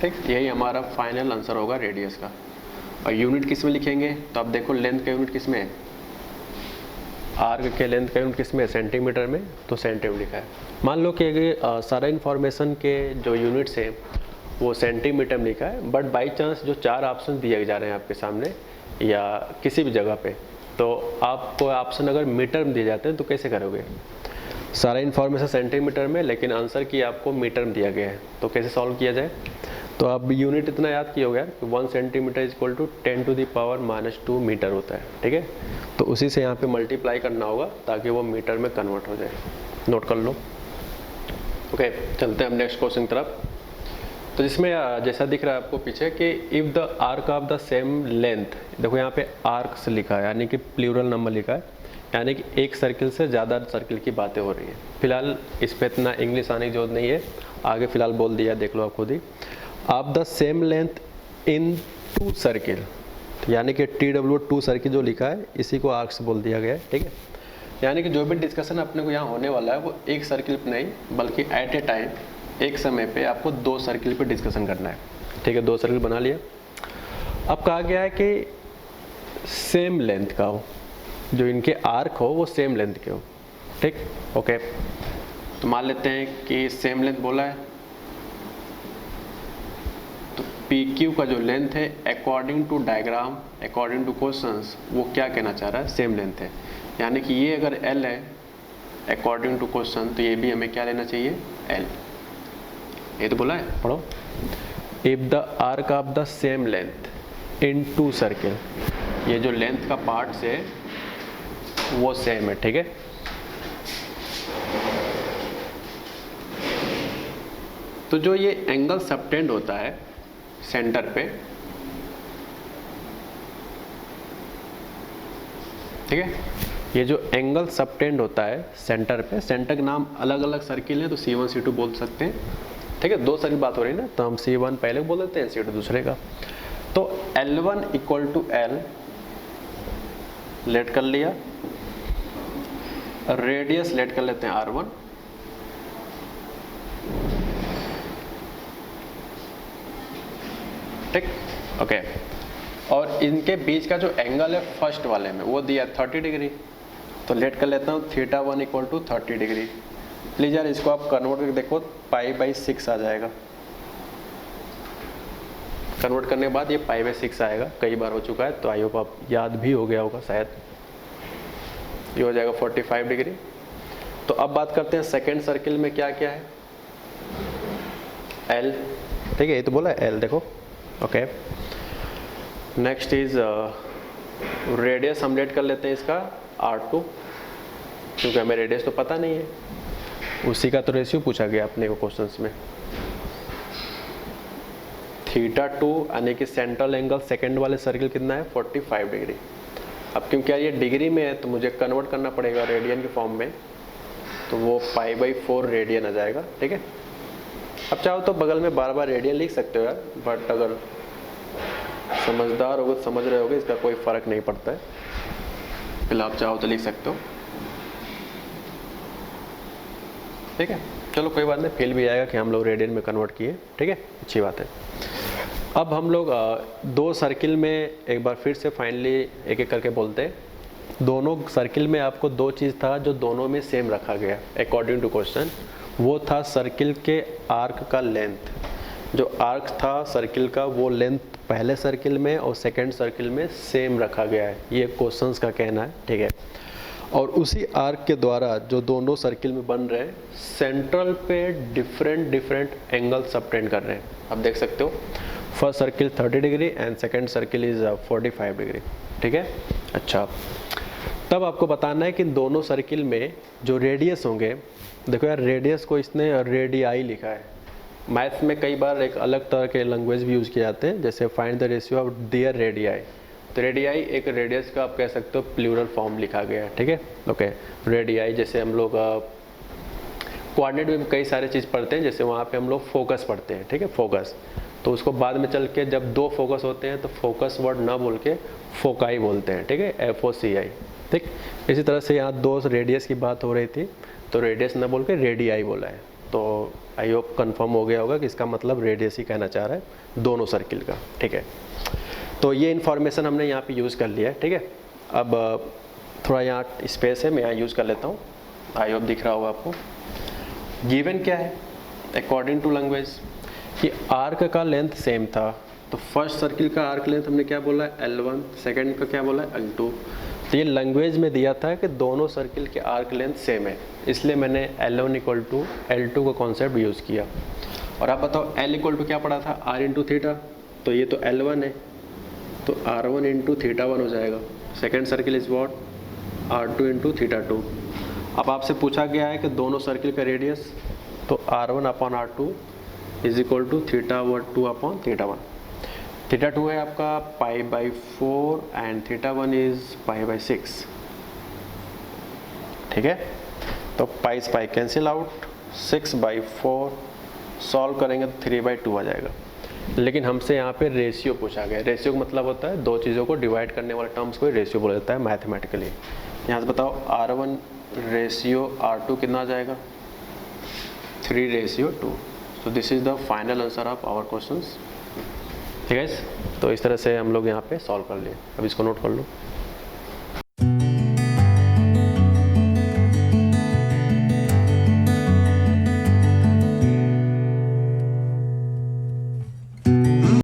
ठीक, यही हमारा फाइनल आंसर होगा रेडियस का। और यूनिट किस में लिखेंगे, तो अब देखो लेंथ का यूनिट किस में है, आर्क के लेंथ का यूनिट किस में है, सेंटीमीटर में, तो सेंटीमीटर लिखा है। मान लो कि सारा इन्फॉर्मेशन के जो यूनिट्स हैं वो सेंटीमीटर में लिखा है, बट बाई चांस जो 4 ऑप्शन दिए जा रहे हैं आपके सामने या किसी भी जगह पे, तो आपको ऑप्शन अगर मीटर में दिए जाते हैं तो कैसे करोगे, सारा इन्फॉर्मेशन सेंटीमीटर में लेकिन आंसर की आपको मीटर में दिया गया है, तो कैसे सॉल्व किया जाए। तो अब यूनिट इतना याद किया होगा कि 1 सेंटीमीटर इक्वल टू 10⁻⁻² मीटर होता है। ठीक है, तो उसी से यहाँ पे मल्टीप्लाई करना होगा ताकि वो मीटर में कन्वर्ट हो जाए, नोट कर लो। ओके, चलते हैं हम नेक्स्ट क्वेश्चन की तरफ। तो जिसमें जैसा दिख रहा है आपको पीछे कि if the arc of the same length, देखो यहाँ पे आर्क्स लिखा है यानी कि प्लूरल नंबर लिखा है, यानी कि एक सर्किल से ज़्यादा सर्किल की बातें हो रही है। फिलहाल इस पर इतना इंग्लिश आने की जरूरत नहीं है, आगे फिलहाल बोल दिया, देख लो आप खुद ही। Of the same length in 2 circle, यानी कि TW2 सर्किल जो लिखा है इसी को आर्क्स बोल दिया गया है। ठीक है, यानी कि जो भी डिस्कशन अपने को यहाँ होने वाला है वो एक सर्किल पे नहीं बल्कि एट ए टाइम, एक समय पे आपको 2 सर्किल पे डिस्कशन करना है। ठीक है, 2 सर्किल बना लिया। अब कहा गया है कि सेम लेंथ का हो, जो इनके आर्क हो वो सेम लेंथ के हो। ठीक, ओके, तो मान लेते हैं कि सेम लेंथ बोला है, तो PQ का जो लेंथ है according to diagram, according to questions, वो क्या कहना चाह रहा है, सेम लेंथ है। यानी कि ये अगर L है अकॉर्डिंग टू क्वेश्चन, तो ये भी हमें क्या लेना चाहिए, L। ये तो बोला है, पढ़ो। If the arc of the same length in 2 circle, ये जो लेंथ का पार्ट है वो सेम है। ठीक है, तो जो ये एंगल सबटेंड होता है सेंटर पे, ठीक है, ये जो एंगल सबटेंड होता है सेंटर पे, सेंटर के नाम अलग अलग सर्किल है, तो C1 C2 बोल सकते हैं। ठीक है, 2 सर्किल बात हो रही है ना, तो हम C1 पहले बोल देते हैं, C2 दूसरे का। तो L1 equal to L late कर लिया, रेडियस लेट कर लेते हैं R1, ठीक, ओके। और इनके बीच का जो एंगल है फर्स्ट वाले में वो दिया 30 डिग्री, तो लेट कर लेता हूँ θ1 इक्वल टू 30 डिग्री। प्लीज यार इसको आप कन्वर्ट करके देखो, π/6 आ जाएगा। कन्वर्ट करने के बाद ये π/6 आएगा, कई बार हो चुका है, तो आई होप आप याद भी हो गया होगा शायद। ये हो जाएगा 45 डिग्री। तो अब बात करते हैं सेकेंड सर्किल में क्या क्या है, L। ठीक है, ये तो बोला है L, देखो, ओके। नेक्स्ट इज रेडियस, हम लेट कर लेते हैं इसका R2, क्योंकि हमें रेडियस तो पता नहीं है, उसी का तो रेशियो पूछा गया अपने को क्वेश्चंस में। θ2 यानी कि सेंट्रल एंगल सेकंड वाले सर्किल कितना है, 45 डिग्री। अब क्योंकि ये डिग्री में है तो मुझे कन्वर्ट करना पड़ेगा रेडियन के फॉर्म में, तो वो π/4 रेडियन आ जाएगा। ठीक है, अब चाहो तो बगल में बार बार रेडियन लिख सकते हो यार, बट अगर समझदार होगे तो समझ रहे होगे, इसका कोई फर्क नहीं पड़ता है, फिलहाल आप चाहो तो लिख सकते हो। ठीक है, चलो कोई बात नहीं, फील भी आएगा कि हम लोग रेडियन में कन्वर्ट किए। ठीक है, अच्छी बात है। अब हम लोग 2 सर्किल में एक बार फिर से फाइनली एक एक करके बोलते हैं। दोनों सर्किल में आपको 2 चीज़ था जो दोनों में सेम रखा गया अकॉर्डिंग टू क्वेश्चन, वो था सर्किल के आर्क का लेंथ। जो आर्क था सर्किल का वो लेंथ पहले सर्किल में और सेकेंड सर्किल में सेम रखा गया है, ये क्वेश्चंस का कहना है। ठीक है, और उसी आर्क के द्वारा जो दोनों सर्किल में बन रहे हैं सेंट्रल पे डिफरेंट एंगल सबटेंड कर रहे हैं। आप देख सकते हो first circle 30 degree and second circle is 45 degree. ठीक है, अच्छा, तब आपको बताना है कि दोनों सर्किल में जो रेडियस होंगे, देखो यार रेडियस को इसने रेडियाई लिखा है। मैथ्स में कई बार एक अलग तरह के लैंग्वेज भी यूज़ किए जाते हैं, जैसे find the ratio of their radii. तो रेडियाई एक रेडियस का आप कह सकते हो प्लूरल फॉर्म लिखा गया है। ठीक है, ओके, रेडियाई जैसे हम लोग कोऑर्डिनेट में कई सारे चीज़ पढ़ते हैं, जैसे वहाँ पे हम लोग फोकस पढ़ते हैं। ठीक है, फोकस, तो उसको बाद में चल के जब 2 फोकस होते हैं तो फोकस वर्ड ना बोल के फोकाई बोलते हैं। ठीक है, FOCI। ठीक, इसी तरह से यहाँ 2 रेडियस की बात हो रही थी, तो रेडियस ना बोल के रेडियाई बोला है। तो आई होप कंफर्म हो गया होगा कि इसका मतलब रेडियस ही कहना चाह रहा है दोनों सर्किल का, ठीक है। तो ये इन्फॉर्मेशन हमने यहाँ पे यूज़ कर लिया है, ठीक है। अब थोड़ा यहाँ स्पेस है, मैं यहाँ यूज़ कर लेता हूँ, आई होप दिख रहा होगा आपको। गिवन क्या है अकॉर्डिंग टू लैंग्वेज कि आर्क का लेंथ सेम था, तो फर्स्ट सर्किल का आर्क लेंथ हमने क्या बोला है L1, सेकेंड का क्या बोला है L2। तो ये लैंग्वेज में दिया था कि दोनों सर्किल के आर्क लेंथ सेम है, इसलिए मैंने L1 इक्वल टू L2 का कॉन्सेप्ट यूज़ किया। और आप बताओ L इक्वल टू क्या पड़ा था, R इंटू थीटा, तो ये तो L1 है, तो R1 इंटू थीटा 1 हो जाएगा। Second circle is what, R2 into theta 2। अब आपसे पूछा गया है कि दोनों सर्किल का रेडियस, तो R1 upon R2 is equal to theta 2 upon theta 1। Theta 2 है आपका π/4 एंड थीटा 1 इज π/6, ठीक है। तो पाई से पाई कैंसिल आउट, 6/4 सॉल्व करेंगे तो 3/2 आ जाएगा। लेकिन हमसे यहाँ पे रेशियो पूछा गया। रेशियो का मतलब होता है दो चीज़ों को डिवाइड करने वाले टर्म्स को रेशियो बोला जाता है मैथमेटिकली। यहाँ से बताओ R1 रेशियो R2 कितना आ जाएगा, 3/2। So this is the final answer of our questions, ठीक है। तो इस तरह से हम लोग यहाँ पे सॉल्व कर लिए। अब इसको नोट कर लो।